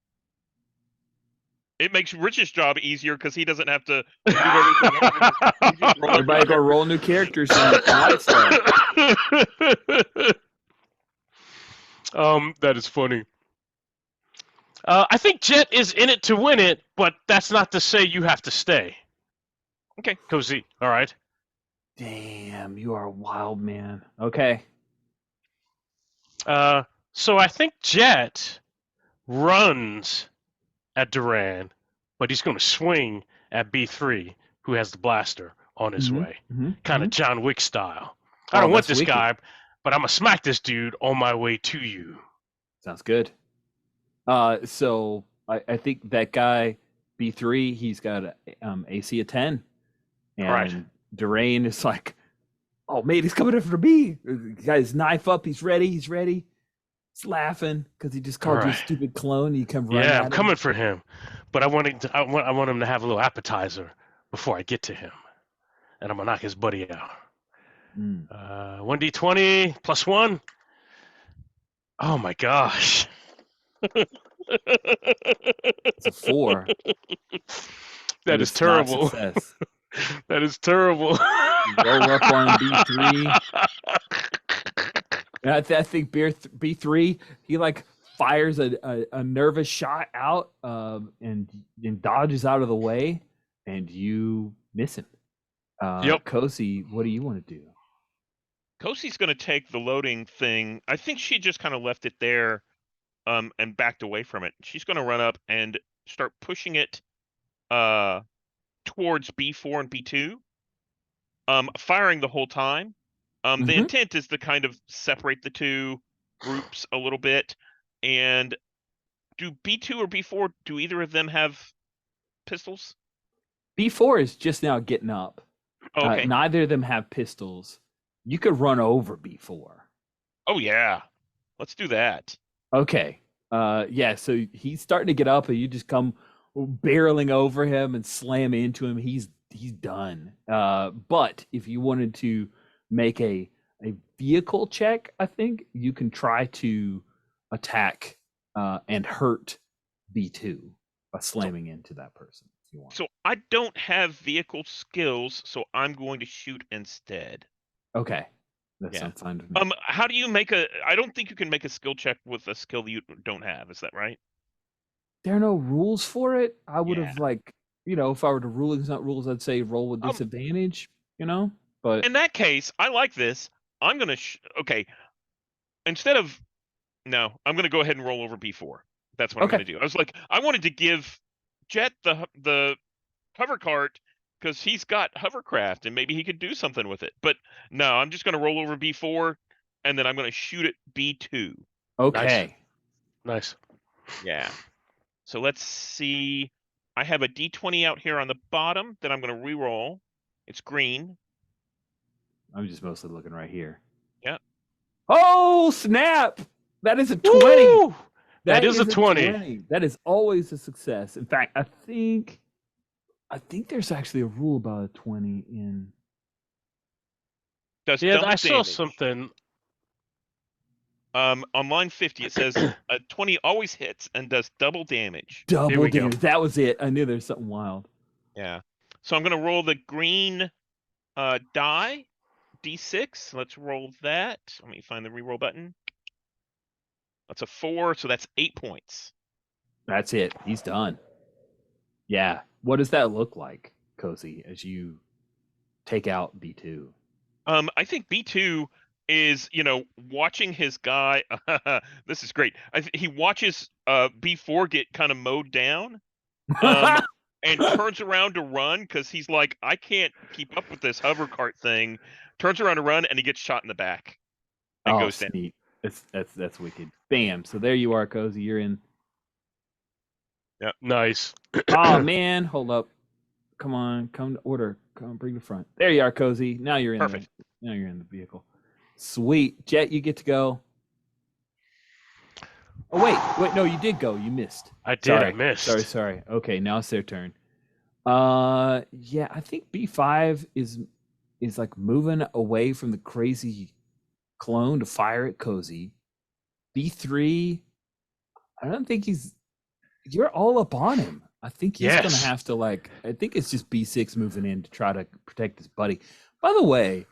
It makes Rich's job easier because he doesn't have to do everything. He just rolls Everybody go roll new characters and light stuff. That is funny. I think Jet is in it to win it, but that's not to say you have to stay. Okay. Cozy. All right. Damn, you are a wild man. Okay. So I think Jet runs at Duran, but he's going to swing at B3, who has the blaster on his way. Kind of John Wick style. I don't want this guy, but I'm going to smack this dude on my way to you. Sounds good. So I think that guy, B3, he's got AC of 10. And Right. Duran is like, oh, mate, he's coming after me. He got his knife up. He's ready. He's laughing because he just called you a stupid clone. You come running. Yeah, I'm coming for him, but I want him to have a little appetizer before I get to him, and I'm gonna knock his buddy out. 1d20 plus 1. Oh my gosh. It's a 4. That is terrible. That is terrible. Roll up on B3. And I think B3, he like fires a nervous shot out and dodges out of the way, and you miss him. Yep. Cozy, what do you want to do? Kosi's going to take the loading thing. I think she just kind of left it there and backed away from it. She's going to run up and start pushing it towards B4 and B2, firing the whole time. The intent is to kind of separate the two groups a little bit. And do B2 or B4, do either of them have pistols? B4 is just now getting up. Oh, okay. Neither of them have pistols. You could run over B4. Oh, yeah. Let's do that. Okay. Yeah, so he's starting to get up, and you just come barreling over him and slam into him. He's done. But if you wanted to make a vehicle check, I think you can try to attack and hurt B2 by slamming into that person if you want. So I don't have vehicle skills, so I'm going to shoot instead. Okay. That sounds fine with me. How do you make I don't think you can make a skill check with a skill you don't have. Is that right? there are no rules for it. I would Yeah. have like, if I were to rulings not rules, I'd say roll with disadvantage. But In that case, I like this. I'm gonna okay. Instead of no, I'm gonna go ahead and roll over B4. That's what I'm okay, gonna do. I was like, I wanted to give Jet the hover cart because he's got hovercraft and maybe he could do something with it. But no, I'm just gonna roll over B4 and then I'm gonna shoot at B2. okay. Nice. Yeah. So let's see. I have a D20 out here on the bottom that I'm gonna re-roll. It's green. I'm just mostly looking right here. Yep. Oh snap! That is a 20. Woo! That is a 20. That is always a success. In fact, I think there's actually a rule about a 20 in. Does Yeah, double I saw damage. something. On line 50, it says a 20 always hits and does double damage. Double we go. damage. That was it. I knew there's something wild. Yeah. So I'm gonna roll the green die, D6. Let's roll that. Let me find the reroll button. That's a 4, so that's 8 points. That's it. He's done. Yeah. What does that look like, Cozy, as you take out B2? I think B2 is, watching his guy. This is great. He watches B4 get kind of mowed down, and turns around to run because he's like, I can't keep up with this hover cart thing. Turns around to run, and he gets shot in the back and goes down. Neat. That's wicked. Bam. So there you are, Cozy. You're in. Nice. Oh man, hold up. Come on, come to order. Come bring the front. There you are, Cozy. Now you're in. Perfect. Now you're in the vehicle. Sweet. Jet, you get to go. Oh wait, no, you did go. You missed. I did. Sorry. I missed. Sorry. Okay, now it's their turn. Yeah, I think B5 is like moving away from the crazy clone to fire at Cozy. B3, I don't think you're all up on him. I think he's gonna have to I think it's just B6 moving in to try to protect his buddy. By the way,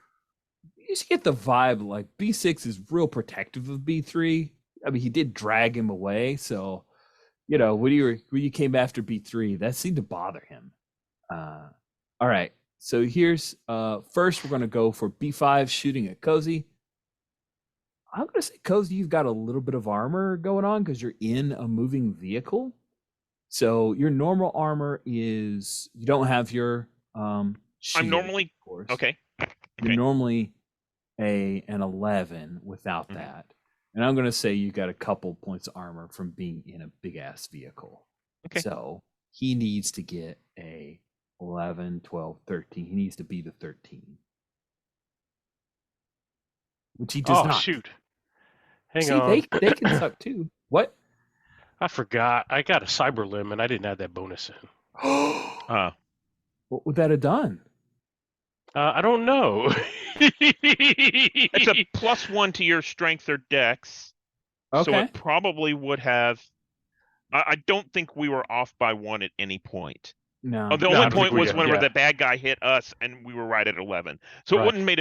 you should get the vibe like B6 is real protective of B3. I mean, he did drag him away, so when you came after B3, that seemed to bother him. All right, so here's first we're gonna go for B5 shooting at Cozy. I'm gonna say, Cozy, you've got a little bit of armor going on because you're in a moving vehicle. So your normal armor is you don't have your shield, I'm normally of course. okay. You're normally an 11 without that. And I'm gonna say you got a couple points of armor from being in a big ass vehicle. Okay. So he needs to get a 11, 12, 13. He needs to be the 13. Which he does not. Oh shoot. Hang See, on. they can suck too. What? I forgot. I got a cyber limb and I didn't add that bonus in. What would that have done? I don't know. It's a +1 to your strength or dex. Okay. So it probably would have. I don't think we were off by 1 at any point. No. The only point was whenever the bad guy hit us and we were right at 11. So it wouldn't made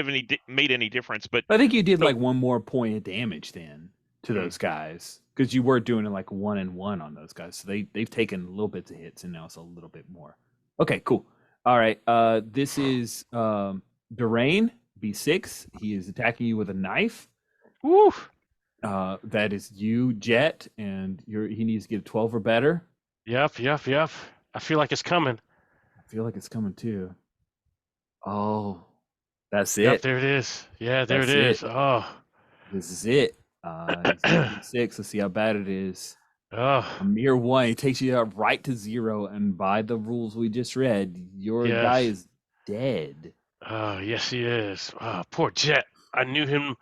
any difference. But I think you did like one more point of damage then to those guys because you were doing it like 1 and 1 on those guys. So they've taken little bits of hits and now it's a little bit more. Okay, cool. All right. This is Durain, B6. He is attacking you with a knife. Woo! That is you, Jet, and he needs to get a 12 or better. Yep. I feel like it's coming. I feel like it's coming too. Oh, that's it. Yep, there it is. Yeah, there it is. Oh. This is it. He's 6. Let's see how bad it is. Oh. A mere 1. It takes you right to 0, and by the rules we just read, your guy is dead. Oh, yes, he is. Oh, poor Jet. I knew him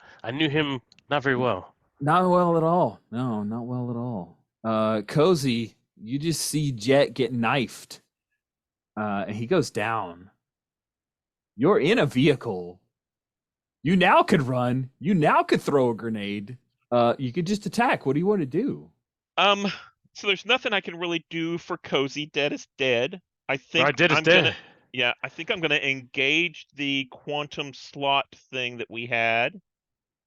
not very well. Not well at all. No, not well at all. Cozy, you just see Jet get knifed. And he goes down. You're in a vehicle. You now could run. You now could throw a grenade. You could just attack. What do you want to do? So there's nothing I can really do for Cozy. Dead is dead. I think Right, dead is dead. I think I'm gonna engage the quantum slot thing that we had.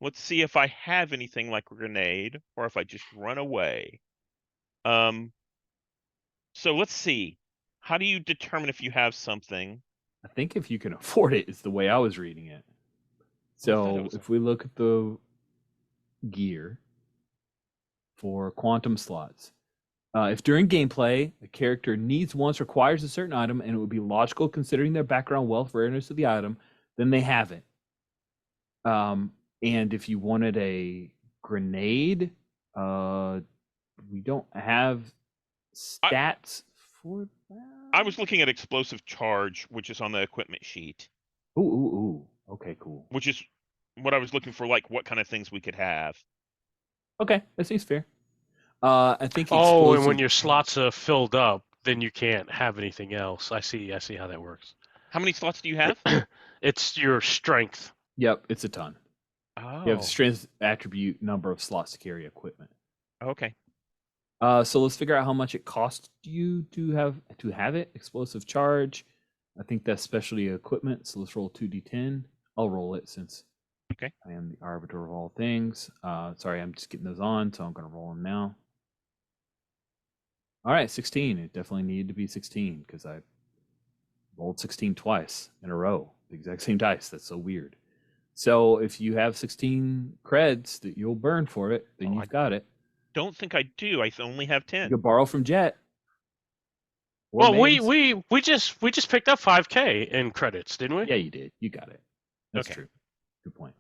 Let's see if I have anything like a grenade or if I just run away. So let's see. How do you determine if you have something? I think if you can afford it is the way I was reading it. I thought it So was if we look at the gear for quantum slots, if during gameplay a character needs, wants, requires a certain item, and it would be logical considering their background, wealth, rareness of the item, then they have it. And if you wanted a grenade, we don't have stats for that. I was looking at explosive charge, which is on the equipment sheet, Ooh. Okay, cool. which is what I was looking for, like what kind of things we could have. Okay, that seems fair. I think. Oh, and when your slots are filled up, then you can't have anything else. I see how that works. How many slots do you have? It's your strength. Yep, it's a ton. Oh, You have strength attribute, number of slots to carry equipment. okay. So let's figure out how much it costs you to have it. Explosive charge. I think that's specialty equipment. So let's roll 2d10. I'll roll it since Okay. I am the arbiter of all things. Sorry, I'm just getting those on, so I'm going to roll them now. All right, 16. It definitely needed to be 16 because I rolled 16 twice in a row. The exact same dice. That's so weird. So if you have 16 creds that you'll burn for it, then you've got it. Don't think I do. I only have You 10. could borrow from Jet. Or Well, Maze. we just picked up 5K in credits, didn't we? Yeah, you did. You got it. That's Okay. true. Good point.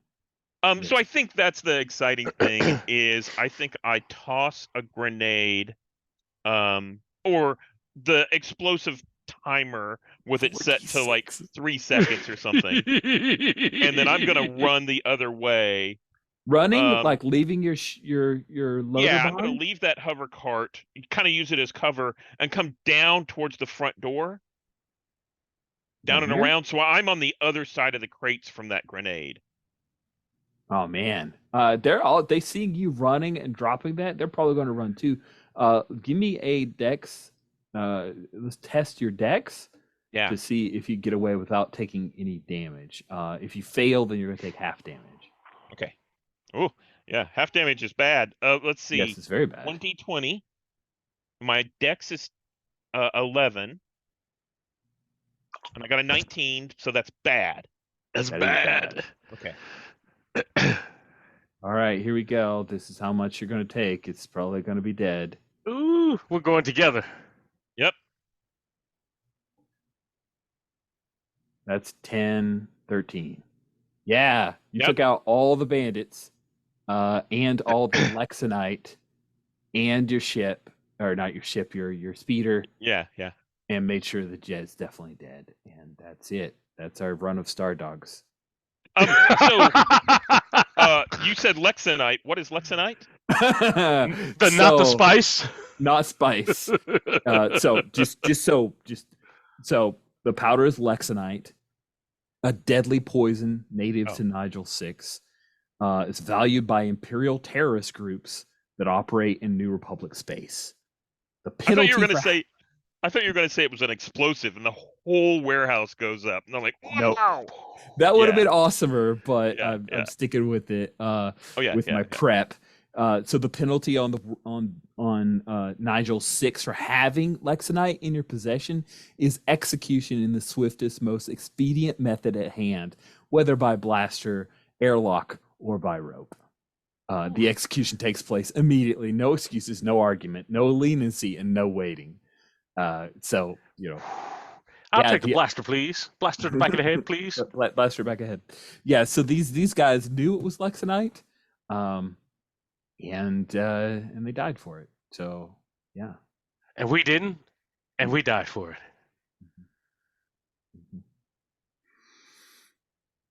So I think that's the exciting thing is I think I toss a grenade, or the explosive timer with it set to like 3 seconds or something, and then I'm gonna run the other way. Running, like leaving your loader Yeah, behind? I'm gonna leave that hover cart, kind of use it as cover, and come down towards the front door, down and Here? around, so I'm on the other side of the crates from that grenade. Oh man, they seeing you running and dropping that. They're probably going to run too. Give me a dex. Let's test your dex Yeah. to see if you get away without taking any damage. If you fail, then you're going to take half damage. Okay. Oh, yeah, half damage is bad. Let's see. Yes, it's very bad. 20. My dex is 11, and I got a 19, so that's bad. That's That is bad. Okay. All right, here we go. This is how much you're going to take. It's probably going to be dead. Ooh, we're going together. Yep. That's 10, 13. Yeah, you Yep. took out all the bandits, and all the Lexonite, and your ship, or not your ship, your speeder, Yeah. and made sure the jet's definitely dead. And that's it. That's our run of Star Dogs. So, you said Lexonite. What is Lexonite? Not the spice. Not spice. So the powder is Lexonite, a deadly poison native to Nigel 6. It's valued by Imperial terrorist groups that operate in New Republic space. The I thought penalty you were going to say it was an explosive, and the whole warehouse goes up. And I'm like, Nope. wow. That would have Yeah. been awesomer, but Yeah, I'm yeah. sticking with it. With my yeah. prep. So the penalty on Nigel 6 for having Lexonite in your possession is execution in the swiftest, most expedient method at hand, whether by blaster, airlock, or by rope. The execution takes place immediately. No excuses, no argument, no leniency, and no waiting. So I'll take the blaster, please. Blaster back of the head, please. Blaster back ahead. Yeah. So these guys knew it was Lexonite, and they died for it. So yeah. And we didn't, and we died for it.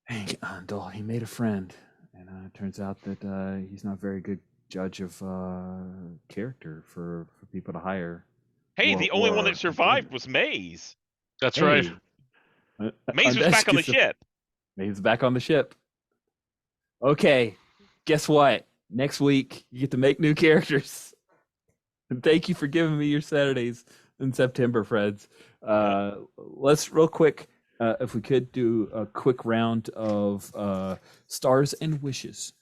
Hank Andal, he made a friend, and it turns out that he's not a very good judge of character for people to hire. Hey, the only one or- that survived was Maze. That's right. Maze was back on the ship. Maze back on the ship. Okay, guess what? Next week you get to make new characters. And thank you for giving me your Saturdays in September, Freds. Let's real quick, if we could do a quick round of stars and wishes.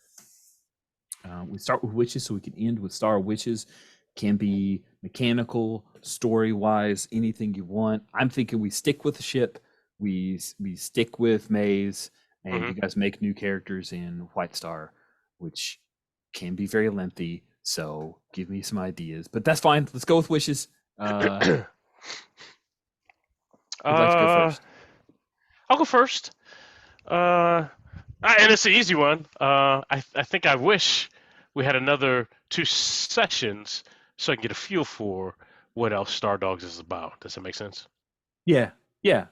We start with wishes so we can end with star wishes. Can be mechanical, story-wise, anything you want. I'm thinking we stick with the ship, we stick with Maze, and Mhm. you guys make new characters in White Star, which can be very lengthy. So give me some ideas, but that's fine. Let's go with wishes. Who'd like to go first? I'll go first. And it's an easy one. I think I wish we had another 2 sessions so I can get a feel for what else Star Dogs is about. Does that make sense? Yeah, yeah.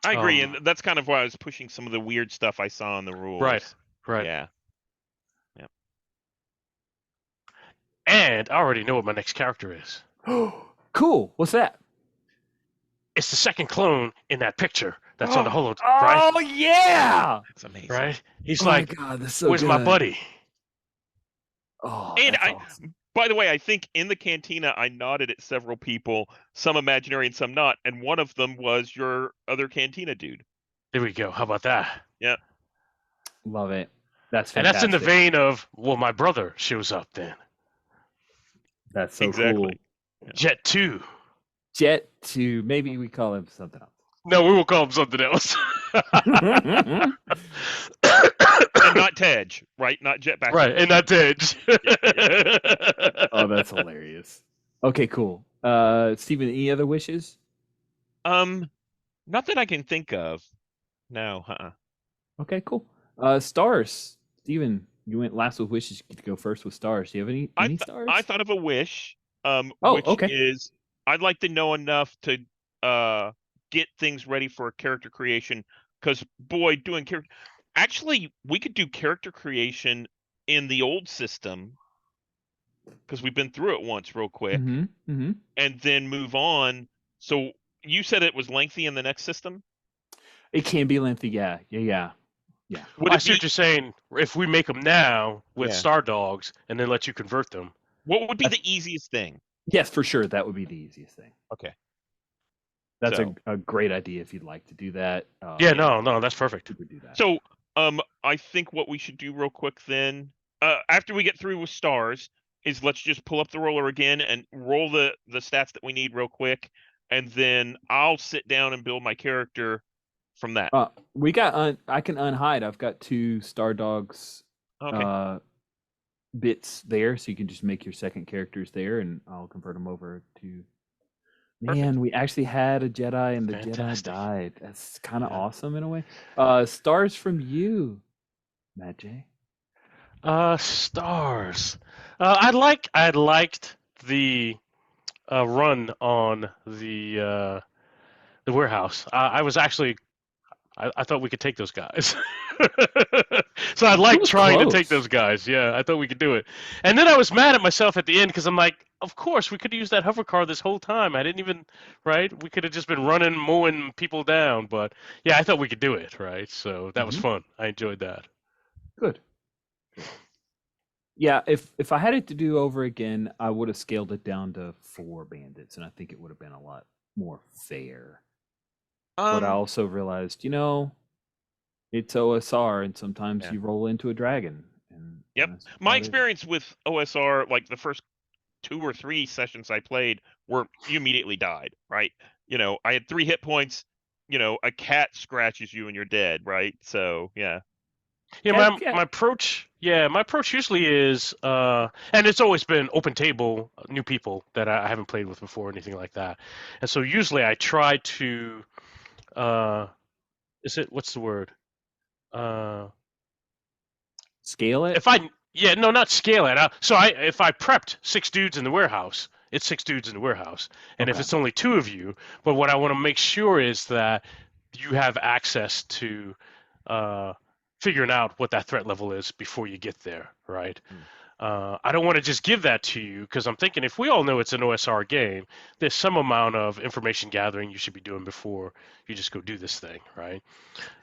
I agree, Um, and that's kind of why I was pushing some of the weird stuff I saw in the rules. Right. Yeah. And I already know what my next character is. Cool. What's that? It's the second clone in that picture that's on the holo, right? Oh yeah! That's amazing. Right? He's Oh like, my God, that's so where's my good. buddy? Oh, And that's awesome. by the way, I think in the cantina I nodded at several people, some imaginary and some not, and one of them was your other cantina dude. There we go. How about that? Yeah. Love it. That's And fantastic. that's in the vein of, well, my brother shows up then. That's so Exactly. cool. Jet 2. Jet 2. Maybe we call him something else. No, we will call him something else. And not Tej, right? Not Jetback. Right, and that's Edge. Oh, that's hilarious. Okay, cool. Steven, any other wishes? Not that I can think of. No, Okay, cool. Stars. Steven, you went last with wishes. You get to go first with stars. Do you have any stars? I thought of a wish. Oh, Which okay. is I'd like to know enough to get things ready for character creation. Because boy, doing character. Actually, we could do character creation in the old system because we've been through it once real quick, Mm-hmm. and then move on. So you said it was lengthy in the next system. It can be lengthy. Yeah. Would I it see what you're saying. If we make them now with Yeah. Star Dogs and then let you convert them. What would be the easiest thing? Yes, for sure. That would be the easiest thing. Okay. That's So- a great idea if you'd like to do that. Yeah, no, that's perfect. We would do that. So, I think what we should do real quick then, after we get through with stars, is let's just pull up the roller again and roll the stats that we need real quick, and then I'll sit down and build my character from that. We got. I can unhide. I've got 2 Star Dogs Okay. bits there, so you can just make your second characters there, and I'll convert them over to. Man, Perfect. we actually had a Jedi, and the Fantastic. Jedi died. That's kind of Yeah. awesome in a way. Stars from you, Matt J. Stars. I liked the run on the warehouse. I was actually I thought we could take those guys. So I liked was trying to close. take those guys. Yeah, I thought we could do it. And then I was mad at myself at the end because I'm like, of course we could have used that hover car this whole time. I didn't even, right? We could have just been running, mowing people down. But yeah, I thought we could do it, right? So that was Mhm. fun. I enjoyed that. Good. Yeah, if I had it to do over again, I would have scaled it down to 4 bandits, and I think it would have been a lot more fair. But I also realized, it's OSR, and sometimes Yeah. you roll into a dragon. And Yep. that's My about it. experience with OSR, like the first 2 or 3 sessions I played, were you immediately died, right? I had 3 hit points. A cat scratches you and you're dead, right? So yeah. Yeah, Yeah. my approach usually is, and it's always been open table, new people that I haven't played with before, or anything like that. And so usually I try to, what's the word? Scale it. Not scale it. If I prepped 6 dudes in the warehouse, it's 6 dudes in the warehouse. And if Okay. it's only 2 of you, but what I want to make sure is that you have access to figuring out what that threat level is before you get there, right? I don't want to just give that to you because I'm thinking if we all know it's an OSR game, there's some amount of information gathering you should be doing before you just go do this thing, right?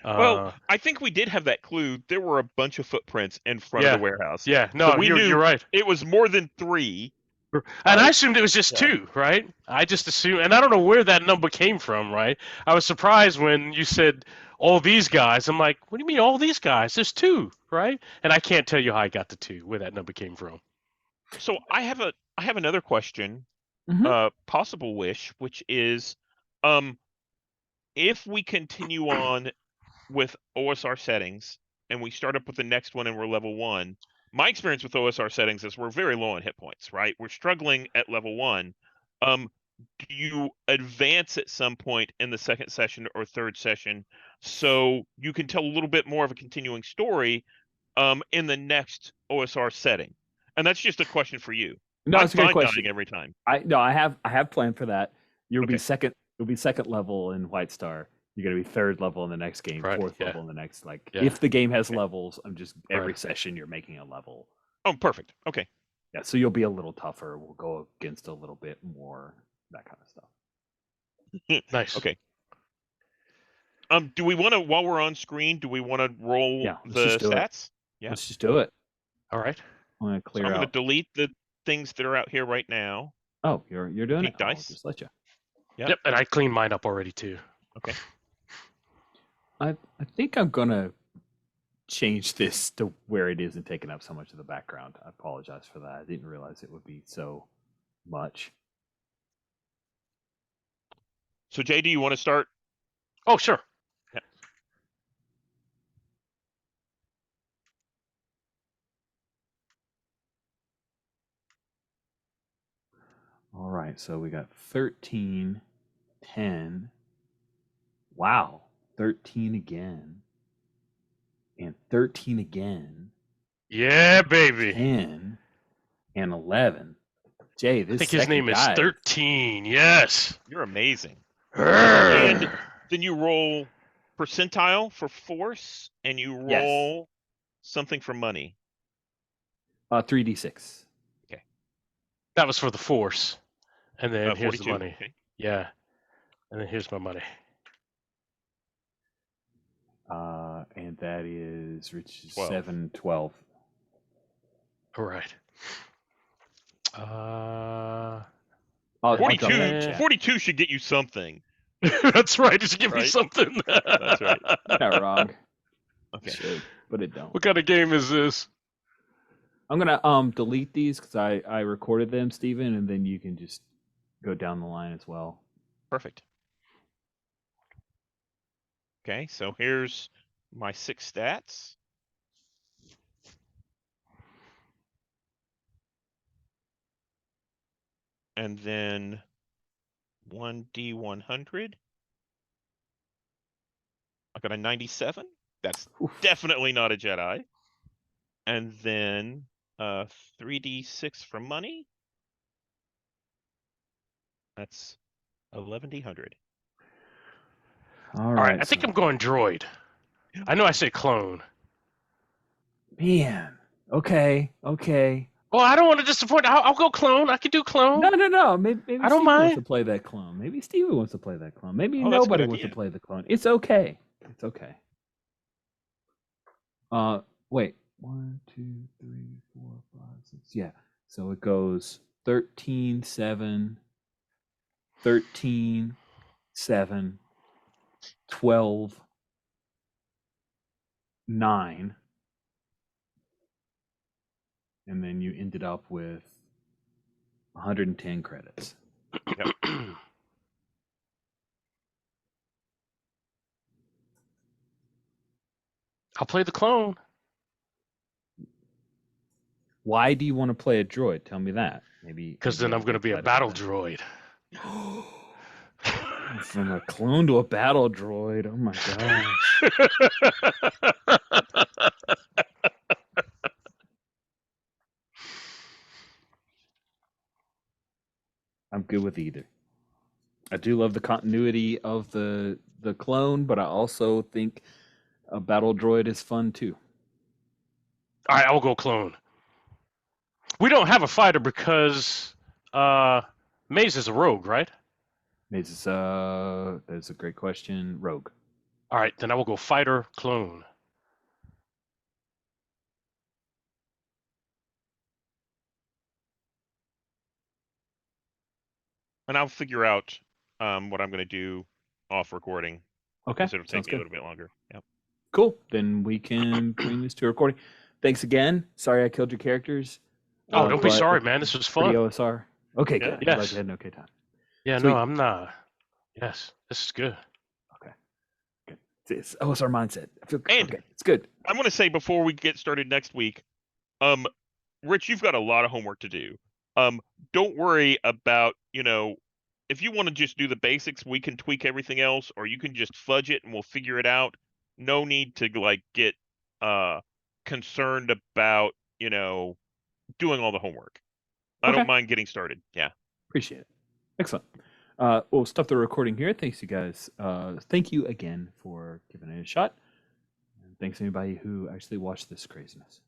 Well, I think we did have that clue. There were a bunch of footprints in front of the warehouse. Yeah, no, So we knew you're right. It was more than 3. And I assumed it was just 2, right? I just assumed, and I don't know where that number came from, right? I was surprised when you said all these guys. I'm like, what do you mean all these guys? There's 2, right? And I can't tell you how I got to 2, where that number came from. So I have another question, possible wish, which is, if we continue on with OSR settings and we start up with the next one and we're level 1, my experience with OSR settings is we're very low on hit points, right? We're struggling at level 1. Do you advance at some point in the second session or third session so you can tell a little bit more of a continuing story in the next OSR setting? And that's just a question for you. No, I'm it's a great fine question. dying every time. I have planned for that. You'll be Okay. second. You'll be second level in White Star. You're gonna be third level in the next game, Right, fourth yeah. level in the next. Like Yeah. if the game has Okay. levels, I'm just every Right. session you're making a level. Oh, perfect. Okay. Yeah, so you'll be a little tougher. We'll go against a little bit more that kind of stuff. Nice. Okay. Do we want to, while we're on screen, do we want to roll Yeah, let's the just do it. stats? Yeah. Let's just do it. All right. I'm gonna So clear I'm going to out. delete the things that are out here right now. Oh, you're doing Keep it. I'll dice. just let you. Yep. And I cleaned mine up already too. Okay. I think I'm gonna change this to where it isn't taking up so much of the background. I apologize for that. I didn't realize it would be so much. So Jay, do you want to start? Oh, sure. Yeah. All right, so we got 13, 10. Wow, 13 again. And 13 again. Yeah, baby. 10 and 11. Jay, this I think his name is 13. Yes. You're amazing. And Then you roll percentile for force, and you roll something for money. 3d6. that was for the force. And then here's the 42. money. Okay. Yeah. And then here's my money. And that is Rich 12. 7, 12. All right. I'll drop 42, that in chat. 42 should get you something. That's right. Just give me Right? something. That's right. Not wrong. Okay. Should, but it don't. What kind of game is this? I'm gonna delete these because I recorded them, Steven, and then you can just go down the line as well. Perfect. Okay, so here's my 6 stats. And then 1d100. I got a 97. That's Oof. definitely not a Jedi. And then 3d6 for money. That's 11d100. All All right. I think so- I'm going droid. I know I said clone. Man. Okay. Well, I don't want to disappoint. I'll go clone. I can do clone. No. Maybe I don't Steven mind. wants to play that clone. Maybe Steven wants to play that clone. Maybe Oh, that's a good nobody wants to idea. play the clone. It's okay. It's okay. Wait. 1, 2, 3, 4, 5, 6. Yeah. So it goes 13, 7, 13, 7, 12, 9. And then you ended up with 110 credits. I'll play the clone. Why do you want to play a droid? Tell me that. Maybe Because then maybe I'm I'll going to get be a that battle out of droid. that. From a clone to a battle droid. Oh my gosh. I'm good with either. I do love the continuity of the clone, but I also think a battle droid is fun too. All right, I'll go clone. We don't have a fighter because Maze is a rogue, right? Maze is that's a great question. Rogue. All right, then I will go fighter clone. And I'll figure out what I'm going to do off recording. Okay. Because it'll take Sounds me a good. little bit longer. Yep. Cool. Then we can bring this to a recording. Thanks again. Sorry I killed your characters. Oh, don't be but sorry, man. This was for the fun. OSR. Okay, Yeah. good. I'm glad Yes. you had an okay time. Yeah, Sweet. no, I'm not. Yes, this is good. Okay. Good. It's OSR mindset. I feel And- okay. It's good. I want to say before we get started next week, Rich, you've got a lot of homework to do. Don't worry about, if you want to just do the basics, we can tweak everything else, or you can just fudge it and we'll figure it out. No need to get concerned about, doing all the homework. I Okay. don't mind getting started. Yeah. Appreciate it. Excellent. We'll stop the recording here. Thanks, you guys. Thank you again for giving it a shot. And thanks anybody who actually watched this craziness.